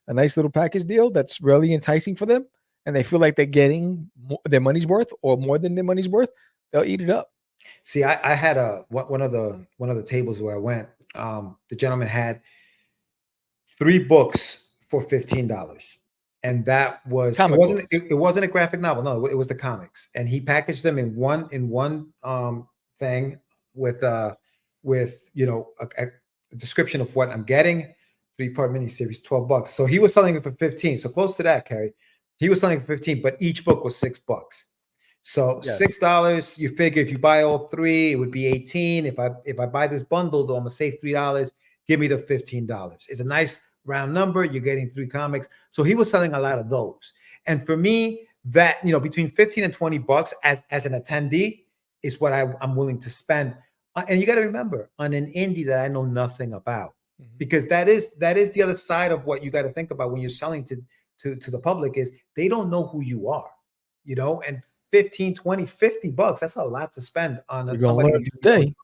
[SPEAKER 1] a nice little package deal that's really enticing for them, and they feel like they're getting their money's worth or more than their money's worth, they'll eat it up.
[SPEAKER 2] See, I had one of the tables where I went. The gentleman had 3 books for $15, and that was it wasn't a graphic novel. No, it was the comics, and he packaged them in one thing with a description of what I'm getting. 3-part miniseries, $12. So he was selling it for 15. So close to that, Carrie. He was selling it for 15, but each book was $6. So
[SPEAKER 1] Yes.
[SPEAKER 2] $6, you figure if you buy all 3, it would be 18. If I buy this bundle, though, I'm gonna save $3. Give me the $15. It's a nice round number. You're getting 3 comics. So he was selling a lot of those. And for me, that between 15 and $20 as an attendee is what I'm willing to spend. And you got to remember, on an indie that I know nothing about, because that is the other side of what you got to think about when you're selling to the public, is they don't know who you are, and 15, 20, $50, that's a lot to spend on somebody
[SPEAKER 1] today.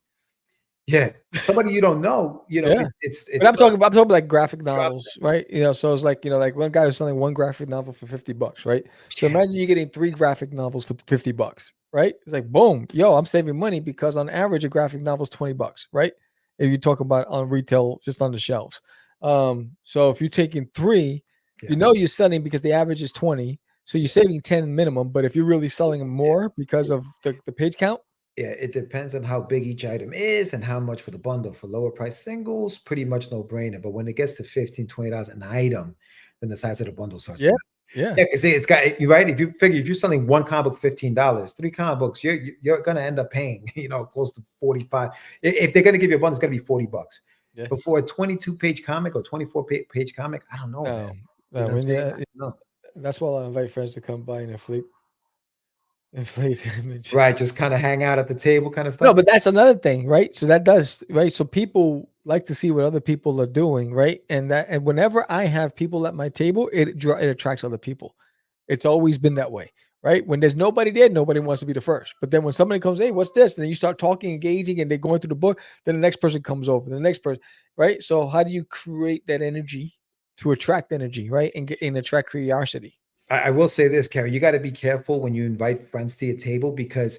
[SPEAKER 2] Yeah, somebody you don't know,
[SPEAKER 1] Yeah.
[SPEAKER 2] it's
[SPEAKER 1] But I'm talking about like graphic novels, right? So it's like, like one guy was selling one graphic novel for $50, right? So imagine you're getting 3 graphic novels for $50, right? It's like, boom, yo, I'm saving money because on average a graphic novel is $20, right? If you talk about on retail, just on the shelves. So if you're taking 3, you're selling because the average is 20. So you're saving 10 minimum, but if you're really selling them more because of the page count.
[SPEAKER 2] Yeah, it depends on how big each item is and how much for the bundle. For lower price singles, pretty much no brainer. But when it gets to $15, $20 an item, then the size of the bundle starts.
[SPEAKER 1] Yeah.
[SPEAKER 2] Because it's got, you're right. If you're selling one comic book $15, 3 comic books, you're gonna end up paying close to 45. If they're gonna give you a bundle, it's gonna be $40.
[SPEAKER 1] Yeah.
[SPEAKER 2] But for a 22-page comic or 24-page comic, I don't know.
[SPEAKER 1] No. That's why I invite friends to come by and inflate image.
[SPEAKER 2] Right, just kind of hang out at the table kind of stuff.
[SPEAKER 1] No, but that's another thing, right? So that does, right? So people like to see what other people are doing, right? And whenever I have people at my table, it attracts other people. It's always been that way, right? When there's nobody there, nobody wants to be the first. But then when somebody comes, hey, what's this? And then you start talking, engaging, and they're going through the book, then the next person comes over, the next person, right? So how do you create that energy to attract energy, right? And attract curiosity?
[SPEAKER 2] I will say this, Carrie, you got to be careful when you invite friends to your table, because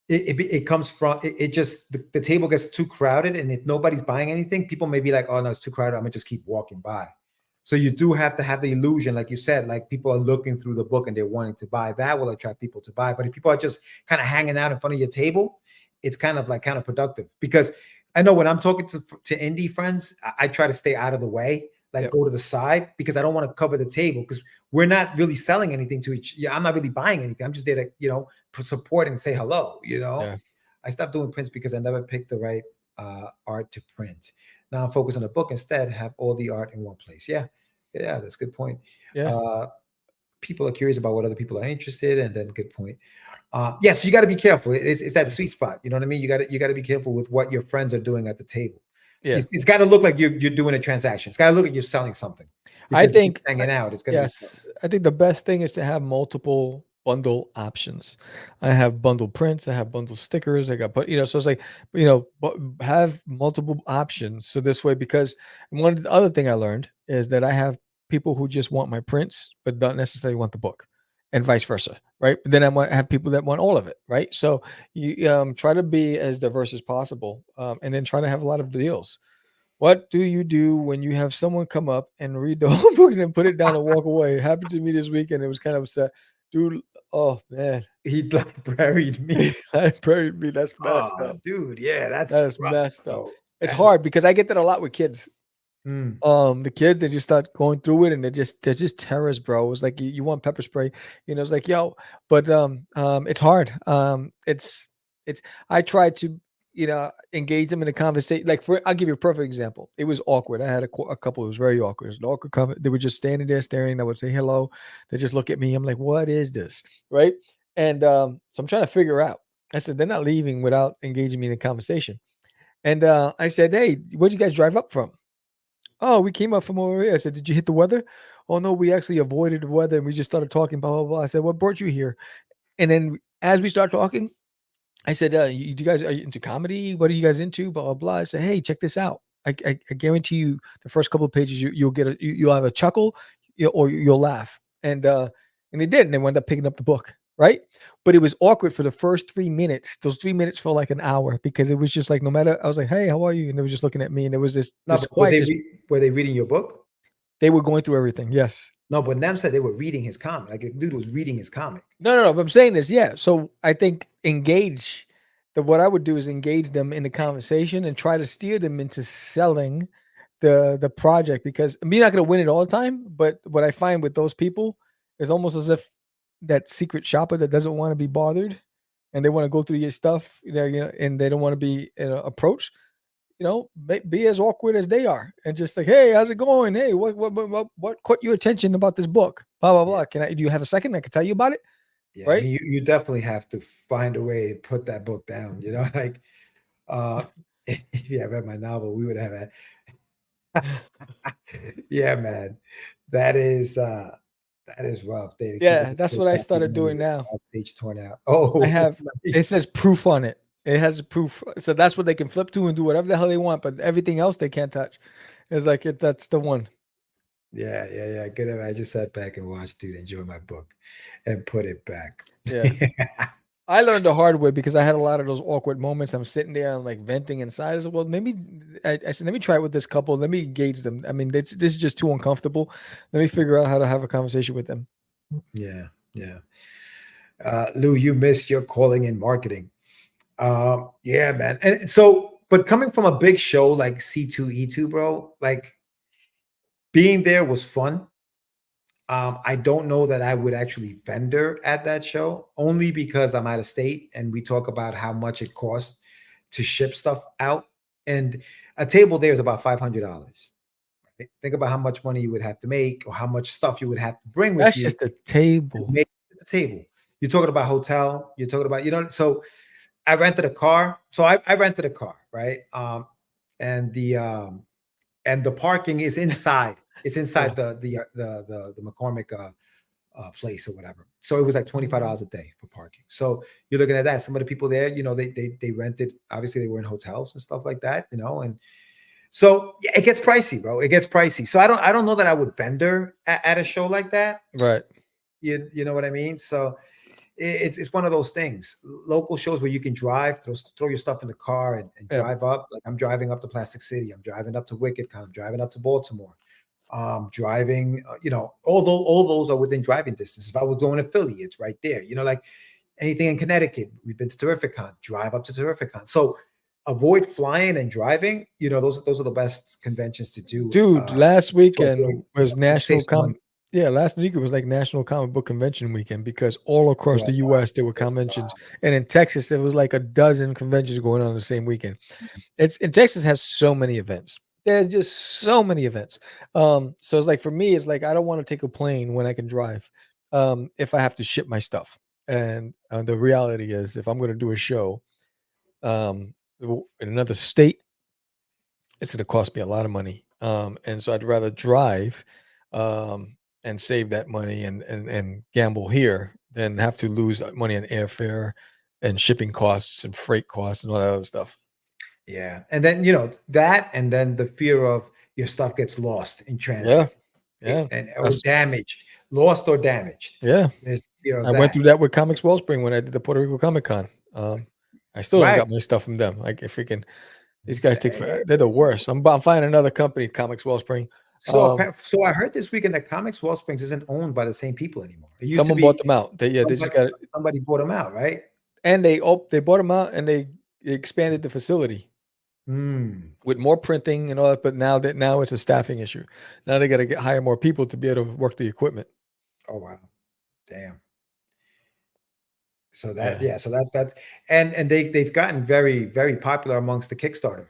[SPEAKER 2] it comes from it just the table gets too crowded, and if nobody's buying anything, people may be like, oh no, it's too crowded, I'm gonna just keep walking by. So you do have to have the illusion, like you said, like people are looking through the book and they're wanting to buy. That will attract people to buy. But if people are just kind of hanging out in front of your table, it's kind of like counterproductive. Because I know when I'm talking to indie friends, I try to stay out of the way, like
[SPEAKER 1] Yep.
[SPEAKER 2] go to the side, because I don't want to cover the table, because we're not really selling anything to each. Yeah, I'm not really buying anything. I'm just there to, support and say hello.
[SPEAKER 1] Yeah.
[SPEAKER 2] I stopped doing prints because I never picked the right art to print. Now I'm focused on the book instead, have all the art in one place. Yeah. Yeah, that's a good point.
[SPEAKER 1] Yeah.
[SPEAKER 2] People are curious about what other people are interested in, and then good point. Yes, you got to be careful. It's that sweet spot. You know what I mean? You got to be careful with what your friends are doing at the table.
[SPEAKER 1] Yeah.
[SPEAKER 2] It's got to look like you're doing a transaction. It's got to look like you're selling something.
[SPEAKER 1] I
[SPEAKER 2] Because if you're
[SPEAKER 1] think
[SPEAKER 2] hanging out, it's gonna be
[SPEAKER 1] yes, I think the best thing is to have multiple bundle options. I have bundle prints, I have bundle stickers, I got so it's like, have multiple options. So this way, because one of the other thing I learned is that I have people who just want my prints, but don't necessarily want the book, and vice versa, right? But then I have people that want all of it, right? So you try to be as diverse as possible, and then try to have a lot of deals. What do you do when you have someone come up and read the whole book and then put it down and walk away? It happened to me this weekend. It was kind of upset. Dude, oh man.
[SPEAKER 2] he like buried me.
[SPEAKER 1] I buried me. That's messed
[SPEAKER 2] Oh,
[SPEAKER 1] up.
[SPEAKER 2] dude, yeah, that's
[SPEAKER 1] That is
[SPEAKER 2] rough,
[SPEAKER 1] messed up.
[SPEAKER 2] bro.
[SPEAKER 1] It's
[SPEAKER 2] That is-
[SPEAKER 1] hard because I get that a lot with kids.
[SPEAKER 2] Mm.
[SPEAKER 1] The kids, they just start going through it and they're just terrors, bro. It's like you want pepper spray, it's like, yo, but it's hard. It's I try to, engage them in a conversation. Like I'll give you a perfect example. It was awkward. I had a couple, it was very awkward. It was an awkward they were just standing there staring. I would say hello. They just look at me. I'm like, what is this? Right. And so I'm trying to figure out. I said, they're not leaving without engaging me in a conversation. And I said, hey, where'd you guys drive up from? Oh, we came up from over here. I said, did you hit the weather? Oh, no, we actually avoided the weather and we just started talking, blah, blah, blah. I said, what brought you here? And then as we start talking, I said, you guys, are you into comedy? What are you guys into? Blah, blah, blah. I said, hey, check this out. I guarantee you the first couple of pages, you'll get you'll have a chuckle, or you'll laugh. And they did. And they wound up picking up the book. Right. But it was awkward for the first 3 minutes. Those 3 minutes felt like an hour because it was just like, no matter, I was like, hey, how are you? And they were just looking at me and there was this
[SPEAKER 2] No, but were
[SPEAKER 1] quiet.
[SPEAKER 2] were they reading your book?
[SPEAKER 1] They were going through everything. Yes.
[SPEAKER 2] No, but Nam said they were reading his comic. Like, a dude was reading his comic.
[SPEAKER 1] No. What I'm saying is, yeah. So I think what I would do is engage them in the conversation and try to steer them into selling the project, because you're not going to win it all the time. But what I find with those people is almost as if that secret shopper that doesn't want to be bothered and they want to go through your stuff, and they don't want to be approached. Be as awkward as they are, and just like, hey, how's it going? Hey, what caught your attention about this book? Blah blah blah. Do you have a second? I can tell you about it.
[SPEAKER 2] Yeah,
[SPEAKER 1] Right?
[SPEAKER 2] I mean, you definitely have to find a way to put that book down. Like, if you had read my novel, we would have had. Yeah, man, that is rough.
[SPEAKER 1] Yeah, that's what I started doing now.
[SPEAKER 2] Page torn out. Oh,
[SPEAKER 1] I have it
[SPEAKER 2] nice.
[SPEAKER 1] says proof on it. It has proof, so that's what they can flip to and do whatever the hell they want. But everything else they can't touch. It's like that's the one.
[SPEAKER 2] Yeah. Good. I just sat back and watched dude enjoy my book and put it back.
[SPEAKER 1] Yeah. I learned the hard way because I had a lot of those awkward moments. I'm sitting there and like venting inside. I said, well, maybe I said, let me try it with this couple. Let me engage them. I mean, this is just too uncomfortable. Let me figure out how to have a conversation with them.
[SPEAKER 2] Yeah. Lou, you missed your calling in marketing. Yeah, man. And so, but coming from a big show like C2E2, bro, like being there was fun. I don't know that I would actually vendor at that show, only because I'm out of state and we talk about how much it costs to ship stuff out. And a table there is about $500. Think about how much money you would have to make, or how much stuff you would have to bring with
[SPEAKER 1] That's
[SPEAKER 2] you.
[SPEAKER 1] just a table.
[SPEAKER 2] Make the table. You're talking about hotel. You're talking about, so I rented a car. So I rented a car, right? And the parking is inside. It's inside the McCormick place or whatever. So it was like $25 a day for parking. So you're looking at that. Some of the people there, they rented. Obviously, they were in hotels and stuff like that, and so yeah, it gets pricey, bro. It gets pricey. So I don't know that I would vendor at a show like that.
[SPEAKER 1] Right.
[SPEAKER 2] You know what I mean? So it's one of those things. Local shows where you can drive, throw your stuff in the car and drive up. Like I'm driving up to Plastic City. I'm driving up to Wicked. I'm driving up to Baltimore. driving, although all those are within driving distance. If I was going to Philly, it's right there. Like anything in Connecticut, we've been to Terrificon, drive up to Terrificon. So avoid flying and driving. Those are the best conventions to do.
[SPEAKER 1] Dude, last
[SPEAKER 2] to
[SPEAKER 1] weekend
[SPEAKER 2] avoid,
[SPEAKER 1] was
[SPEAKER 2] save some money.
[SPEAKER 1] last week it was like National Comic Book Convention weekend because all across
[SPEAKER 2] Yeah,
[SPEAKER 1] the US there were conventions. And in Texas, there was like a dozen conventions going on the same weekend. Texas has so many events. There's just so many events. So it's like for me, it's like I don't want to take a plane when I can drive. If I have to ship my stuff. And the reality is if I'm going to do a show in another state, it's going to cost me a lot of money. And so I'd rather drive and save that money and gamble here than have to lose money on airfare and shipping costs and freight costs and all that other stuff.
[SPEAKER 2] Yeah. And then, that, and then the fear of your stuff gets lost in
[SPEAKER 1] Yeah.
[SPEAKER 2] transit
[SPEAKER 1] Yeah.
[SPEAKER 2] or damaged, lost or damaged.
[SPEAKER 1] Yeah.
[SPEAKER 2] There's fear of
[SPEAKER 1] I went through that with Comics Wellspring when I did the Puerto Rico Comic Con. I still don't got my stuff from them. Like if we can, these guys they're the worst. I'm finding another company, Comics Wellspring.
[SPEAKER 2] So I heard this weekend that Comics Wellsprings isn't owned by the same people anymore. It used
[SPEAKER 1] someone
[SPEAKER 2] to be,
[SPEAKER 1] bought them out. They just got it.
[SPEAKER 2] Somebody bought them out, right?
[SPEAKER 1] And they bought them out and they expanded the facility with more printing and all that. But now it's a staffing issue. Now they got to hire more people to be able to work the equipment.
[SPEAKER 2] Oh wow, damn. So so that's and they've gotten very, very popular amongst the Kickstarter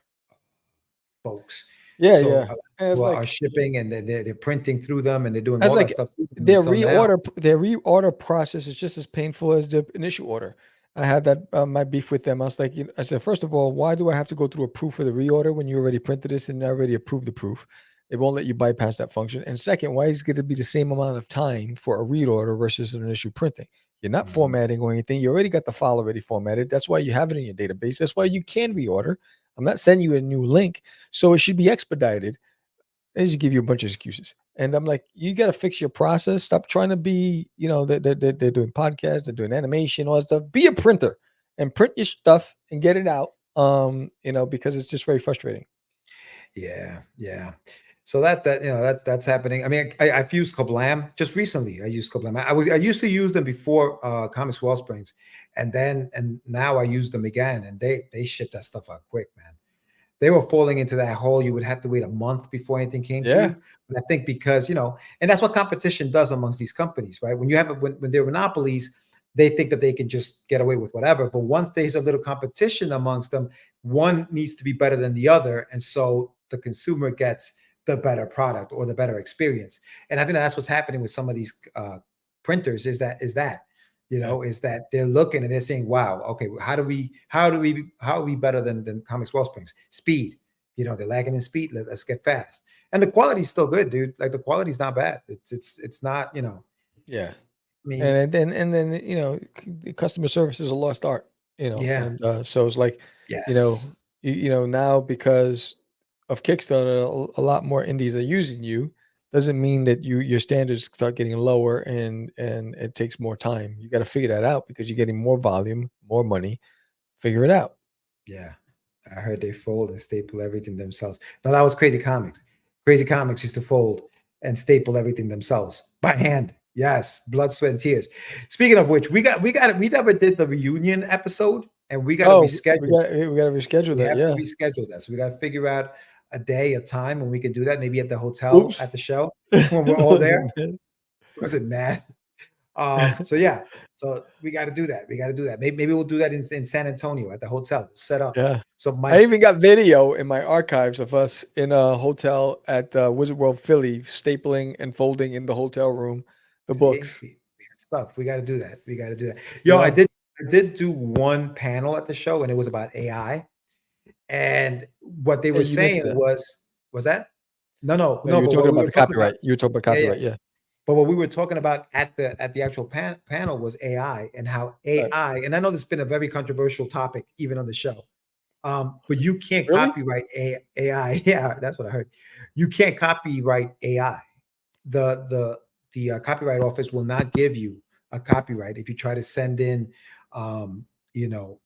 [SPEAKER 2] folks.
[SPEAKER 1] Yeah,
[SPEAKER 2] so
[SPEAKER 1] yeah. And
[SPEAKER 2] are shipping and they're printing through them and they're doing
[SPEAKER 1] all
[SPEAKER 2] that
[SPEAKER 1] like
[SPEAKER 2] stuff.
[SPEAKER 1] their reorder process is just as painful as the initial order. I had that my beef with them. I was like, I said, first of all, why do I have to go through a proof for the reorder when you already printed this and already approved the proof? It won't let you bypass that function. And second, why is it going to be the same amount of time for a reorder versus an initial printing? You're not formatting or anything. You already got the file already formatted. That's why you have it in your database. That's why you can reorder. I'm not sending you a new link, so it should be expedited. They just give you a bunch of excuses. And I'm like, you got to fix your process. Stop trying to be, they're doing podcasts, they're doing animation, all that stuff. Be a printer and print your stuff and get it out, because it's just very frustrating.
[SPEAKER 2] Yeah. Yeah. So that's happening. I mean, I've used Kablam just recently. I used Kablam. I used to use them before Comics Wellsprings, and now I use them again, and they ship that stuff out quick, man. They were falling into that hole. You would have to wait a month before anything came to you. But I think because, and that's what competition does amongst these companies, right? When you have when they're monopolies, they think that they can just get away with whatever. But once there's a little competition amongst them, one needs to be better than the other. And so the consumer gets the better product or the better experience. And I think that's what's happening with some of these printers is that they're looking and they're saying, wow, okay, how are we better than Comics Wellsprings? Speed, they're lagging in speed. Let's get fast. And the quality's still good, dude. Like the quality's not bad. It's not,
[SPEAKER 1] Yeah.
[SPEAKER 2] I mean,
[SPEAKER 1] and then the customer service is a lost art,
[SPEAKER 2] Yeah.
[SPEAKER 1] And so it's like,
[SPEAKER 2] yes.
[SPEAKER 1] now because of Kickstarter, a lot more indies are using you. Doesn't mean that your standards start getting lower and it takes more time. You got to figure that out because you're getting more volume, more money. Figure it out.
[SPEAKER 2] Yeah. I heard they fold and staple everything themselves. No, that was Crazy Comics. Crazy Comics used to fold and staple everything themselves by hand. Yes, blood, sweat, and tears. Speaking of which, we never did the reunion episode, and we got to reschedule.
[SPEAKER 1] We got to reschedule that.
[SPEAKER 2] We have to reschedule that. So we got to figure out a day, a time when we can do that. Maybe at the hotel at the show when we're all there. Was it mad? So yeah, so we got to do that. Maybe we'll do that in San Antonio at the hotel. Set up.
[SPEAKER 1] Yeah.
[SPEAKER 2] So
[SPEAKER 1] I even got video in my archives of us in a hotel at Wizard World Philly, stapling and folding in the hotel room the books.
[SPEAKER 2] Stuff. We got to do that. Yo, I did do one panel at the show, and it was about AI. And what they were saying was that? No.
[SPEAKER 1] You were talking about the copyright. You were talking about copyright, yeah.
[SPEAKER 2] But what we were talking about at the actual panel was AI and how AI, and I know this has been a very controversial topic even on the show, but you can't copyright AI. Yeah, that's what I heard. You can't copyright AI. The Copyright Office will not give you a copyright if you try to send in,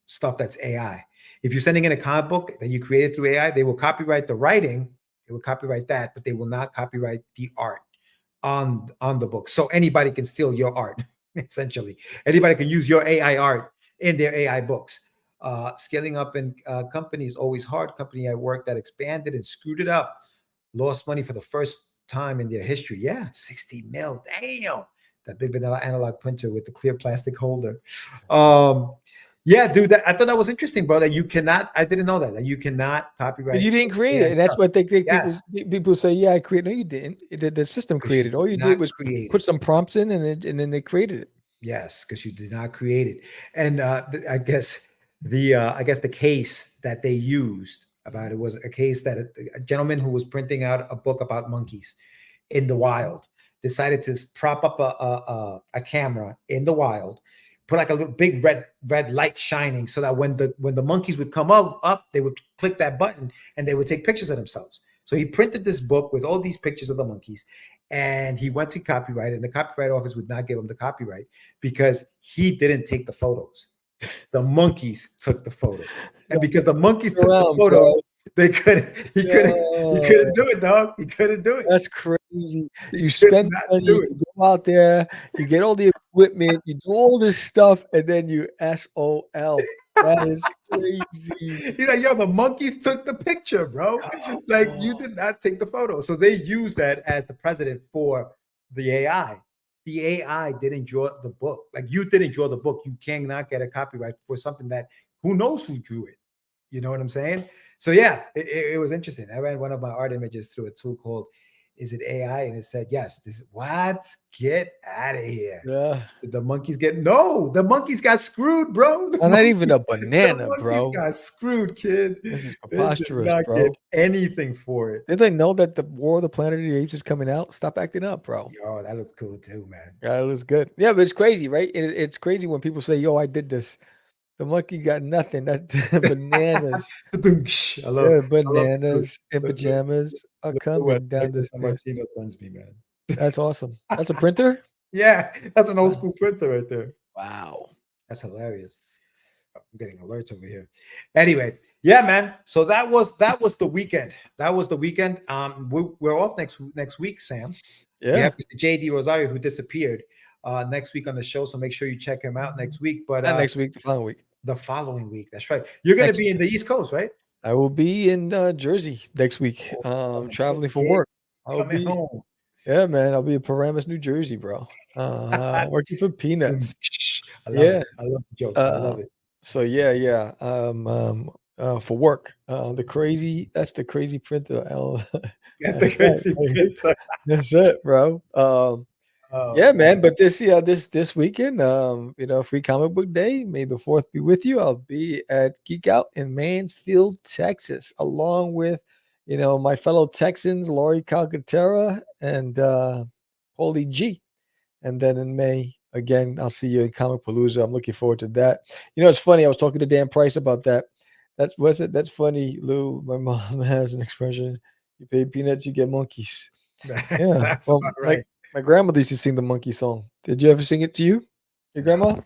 [SPEAKER 2] stuff that's AI. If you're sending in a comic book that you created through AI, they will copyright the writing They will copyright that, but they will not copyright the art on the book. So anybody can steal your art, essentially. Anybody can use your AI art in their AI books. Scaling up in companies always hard. Company I worked that expanded and screwed it up, lost money for the first time in their history. Yeah, 60 mil. Damn. That big vanilla analog printer with the clear plastic holder. Yeah, dude, I thought that was interesting, bro. That you cannot, I didn't know that you cannot copyright.
[SPEAKER 1] Because you didn't create
[SPEAKER 2] AI
[SPEAKER 1] it, and that's
[SPEAKER 2] stuff.
[SPEAKER 1] what they think.
[SPEAKER 2] Yes.
[SPEAKER 1] People say, "Yeah, I created." No, you didn't. The system
[SPEAKER 2] Because
[SPEAKER 1] created.
[SPEAKER 2] you
[SPEAKER 1] All
[SPEAKER 2] did
[SPEAKER 1] you
[SPEAKER 2] not
[SPEAKER 1] did was
[SPEAKER 2] create it.
[SPEAKER 1] put some prompts in, and then they created it.
[SPEAKER 2] Yes, because you did not create it. And I guess the case that they used about it was a case that a gentleman who was printing out a book about monkeys in the wild decided to prop up a camera in the wild, put like a little big red light shining, so that when the monkeys would come up, they would click that button and they would take pictures of themselves. So he printed this book with all these pictures of the monkeys, and he went to copyright, and the copyright office would not give him the copyright because he didn't take the photos. The monkeys took the photos, and because the monkeys took the photos, they couldn't. He couldn't do it, dog. He couldn't do it.
[SPEAKER 1] That's crazy.
[SPEAKER 2] He
[SPEAKER 1] You
[SPEAKER 2] could
[SPEAKER 1] spend
[SPEAKER 2] not
[SPEAKER 1] money,
[SPEAKER 2] do
[SPEAKER 1] you
[SPEAKER 2] it.
[SPEAKER 1] go out there, you get all the equipment, you do all this stuff, and then you SOL. That is crazy.
[SPEAKER 2] He's like, yo, the monkeys took the picture, bro. Like, you did not take the photo. So they use that as the precedent for the AI. The AI didn't draw the book. Like, you didn't draw the book. You cannot get a copyright for something that who knows who drew it. You know what I'm saying? So yeah, it was interesting. I ran one of my art images through a tool called Is It AI? And it said, yes, this is what? Get out of here.
[SPEAKER 1] Yeah.
[SPEAKER 2] Did the monkeys the monkeys got screwed, bro.
[SPEAKER 1] Not even a banana,
[SPEAKER 2] the
[SPEAKER 1] bro.
[SPEAKER 2] monkeys got screwed, kid.
[SPEAKER 1] This is
[SPEAKER 2] They did
[SPEAKER 1] preposterous,
[SPEAKER 2] not
[SPEAKER 1] bro.
[SPEAKER 2] get anything for it.
[SPEAKER 1] Did they know that the War of the Planet of the Apes is coming out? Stop acting up, bro.
[SPEAKER 2] Yo, that looks cool too, man.
[SPEAKER 1] Yeah, it was good. Yeah, but it's crazy, right? It's crazy when people say, "Yo, I did this." The monkey got nothing. That's bananas.
[SPEAKER 2] I love
[SPEAKER 1] Bananas and pajamas are coming down the
[SPEAKER 2] San
[SPEAKER 1] stairs.
[SPEAKER 2] Martino sends me, man.
[SPEAKER 1] That's awesome. That's a printer?
[SPEAKER 2] Yeah, that's an old school printer right there.
[SPEAKER 1] Wow.
[SPEAKER 2] That's hilarious. I'm getting alerts over here. Anyway, yeah, man. So that was the weekend. That was the weekend. We're off next week, Sam.
[SPEAKER 1] Yeah.
[SPEAKER 2] We have Mr. JD Rosario, who disappeared next week on the show. So make sure you check him out next week. But
[SPEAKER 1] Not next week, the following week.
[SPEAKER 2] The following week. That's right. You're going to be in the East Coast, right?
[SPEAKER 1] I will be in Jersey next week. Traveling for work. I'll be home. Yeah, man. I'll be in Paramus, New Jersey, bro. Working for peanuts.
[SPEAKER 2] I love it. I love the jokes. I love it.
[SPEAKER 1] So yeah. For work. That's the crazy printer.
[SPEAKER 2] That's the crazy printer.
[SPEAKER 1] That's it, bro. Yeah, man. But this weekend, Free Comic Book Day, May the 4th be with you. I'll be at Geek Out in Mansfield, Texas, along with, my fellow Texans, Laurie Calcaterra and Paulie G. And then in May, again, I'll see you in Comic Palooza. I'm looking forward to that. It's funny. I was talking to Dan Price about that. That's funny, Lou. My mom has an expression: "You pay peanuts, you get monkeys."
[SPEAKER 2] That's well, right.
[SPEAKER 1] My grandmother used to sing the monkey song. Did you ever sing it to you? Your grandma?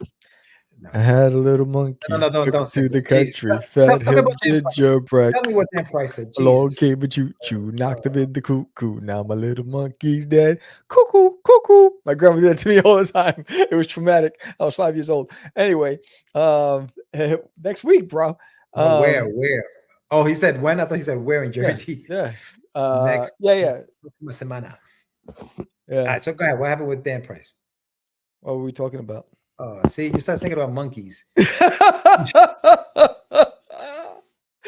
[SPEAKER 1] No. I had a little monkey.
[SPEAKER 2] No, don't
[SPEAKER 1] to the country. Fed him gingerbread.
[SPEAKER 2] Tell me what Dan Price said.
[SPEAKER 1] Along came a choo-choo, knocked him in the cuckoo. Now my little monkey's dead. Cuckoo, cuckoo. My grandma did that to me all the time. It was traumatic. I was 5 years old. Anyway, next week, bro.
[SPEAKER 2] Where? Oh, he said when? I thought he said where in Jersey.
[SPEAKER 1] Yeah.
[SPEAKER 2] Next.
[SPEAKER 1] Yeah.
[SPEAKER 2] Semana.
[SPEAKER 1] Yeah. All
[SPEAKER 2] right, so go ahead. What happened with Dan Price?
[SPEAKER 1] What were we talking about?
[SPEAKER 2] Oh, see, you start thinking about monkeys.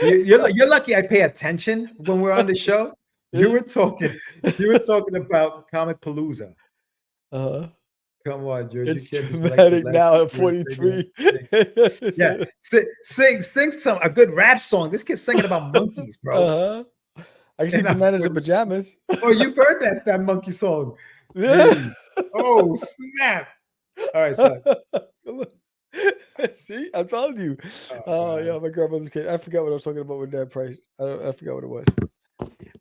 [SPEAKER 2] You're lucky I pay attention when we're on the show. You were talking about Comic Palooza. Come on, George.
[SPEAKER 1] It's dramatic now at 43.
[SPEAKER 2] Yeah, sing a good rap song. This kid's singing about monkeys, bro.
[SPEAKER 1] I can see bananas in pajamas.
[SPEAKER 2] Oh, you've heard that monkey song. Yeah. Oh, snap. All right, so.
[SPEAKER 1] See, I'm telling you. Oh, yeah, my grandmother's kid. I forgot what I was talking about with Dan Price. I forgot what it was.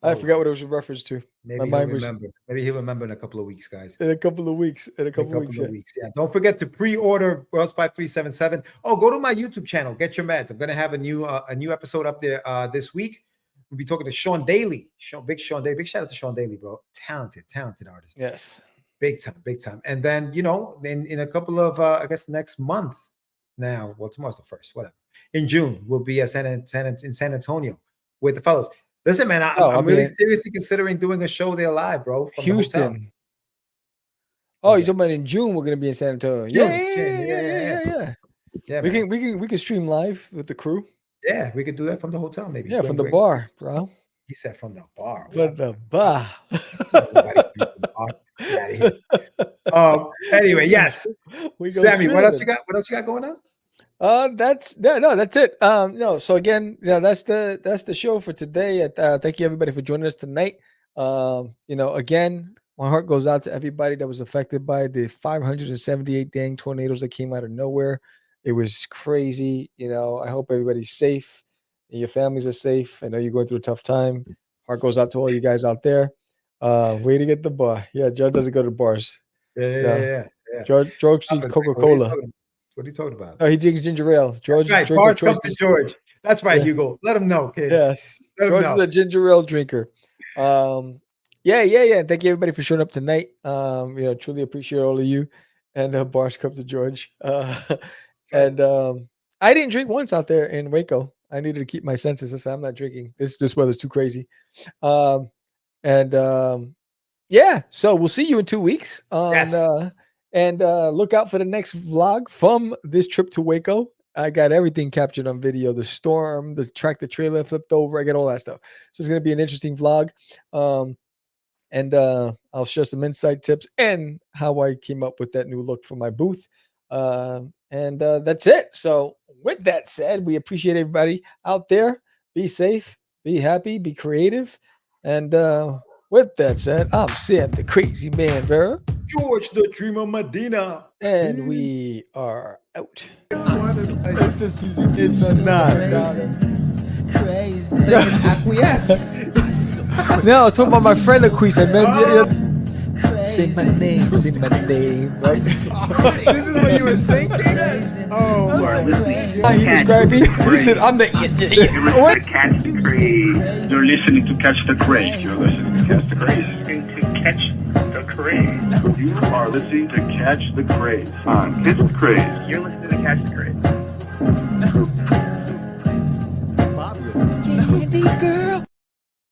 [SPEAKER 1] I forgot what it was in reference to.
[SPEAKER 2] Maybe he'll remember. Maybe he'll remember in a couple of weeks, guys.
[SPEAKER 1] In a couple of weeks.
[SPEAKER 2] Yeah. Don't forget to pre-order Worlds 5377. Oh, go to my YouTube channel. Get your meds. I'm gonna have a new episode up there this week. We'll be talking to Sean Daly. Big Sean Daly. Big shout out to Sean Daly, bro. Talented artist.
[SPEAKER 1] Yes.
[SPEAKER 2] Big time. And then, in a couple of, I guess next month now, well, tomorrow's the 1st, whatever. In June, we'll be at in San Antonio with the fellas. Listen, man, I'm really seriously considering doing a show there live, bro. From
[SPEAKER 1] Houston. Oh, you're talking about in June? We're gonna be in San Antonio. Yeah. We can stream live with the crew.
[SPEAKER 2] Yeah, we could do that from the hotel, maybe.
[SPEAKER 1] Yeah, from the bar, bro.
[SPEAKER 2] He said from the bar.
[SPEAKER 1] From the bar.
[SPEAKER 2] Get out of here. Anyway, yes. Sammy, what else you got? What else you got going on?
[SPEAKER 1] That's it. No, so again, that's the show for today. Thank you everybody for joining us tonight. Again, my heart goes out to everybody that was affected by the 578 dang tornadoes that came out of nowhere. It was crazy. I hope everybody's safe and your families are safe. I know you're going through a tough time. Heart goes out to all you guys out there. Way to get the bar. Yeah, George doesn't go to bars.
[SPEAKER 2] Yeah.
[SPEAKER 1] George drinks Coca-Cola.
[SPEAKER 2] What are you talking about?
[SPEAKER 1] Oh, he drinks ginger ale. George,
[SPEAKER 2] right. Bars come to George. That's right, Hugo. Let him know, kid.
[SPEAKER 1] Yes. George is a ginger ale drinker. Yeah. Thank you everybody for showing up tonight. Truly appreciate all of you. And bars come to George. And I didn't drink once out there in Waco. I needed to keep my senses. I said, I'm not drinking. This weather's too crazy. So we'll see you in 2 weeks. And look out for the next vlog from this trip to Waco. I got everything captured on video. The storm, the tractor trailer flipped over. I got all that stuff. So it's going to be an interesting vlog. I'll share some insight tips and how I came up with that new look for my booth. That's it. So with that said, we appreciate everybody out there. Be safe, be happy, be creative. And with that said, I'm Sam, the crazy man, Vera.
[SPEAKER 2] George, the Dreamer Medina.
[SPEAKER 1] And we are out.
[SPEAKER 2] It's just easy. It's not.
[SPEAKER 4] Crazy. Acquiesce.
[SPEAKER 1] No, I was talking about my friend Acquiesce. Say my name, right?
[SPEAKER 2] This is what you were thinking? Oh,
[SPEAKER 1] he described me. He said, I'm the...
[SPEAKER 5] What? Catch the craze. You're listening to Catch the Craze. You're listening to Catch the Craze. To Catch the Craze. You are listening to Catch the Craze on Catch the Craze. You're listening to Catch the Craze.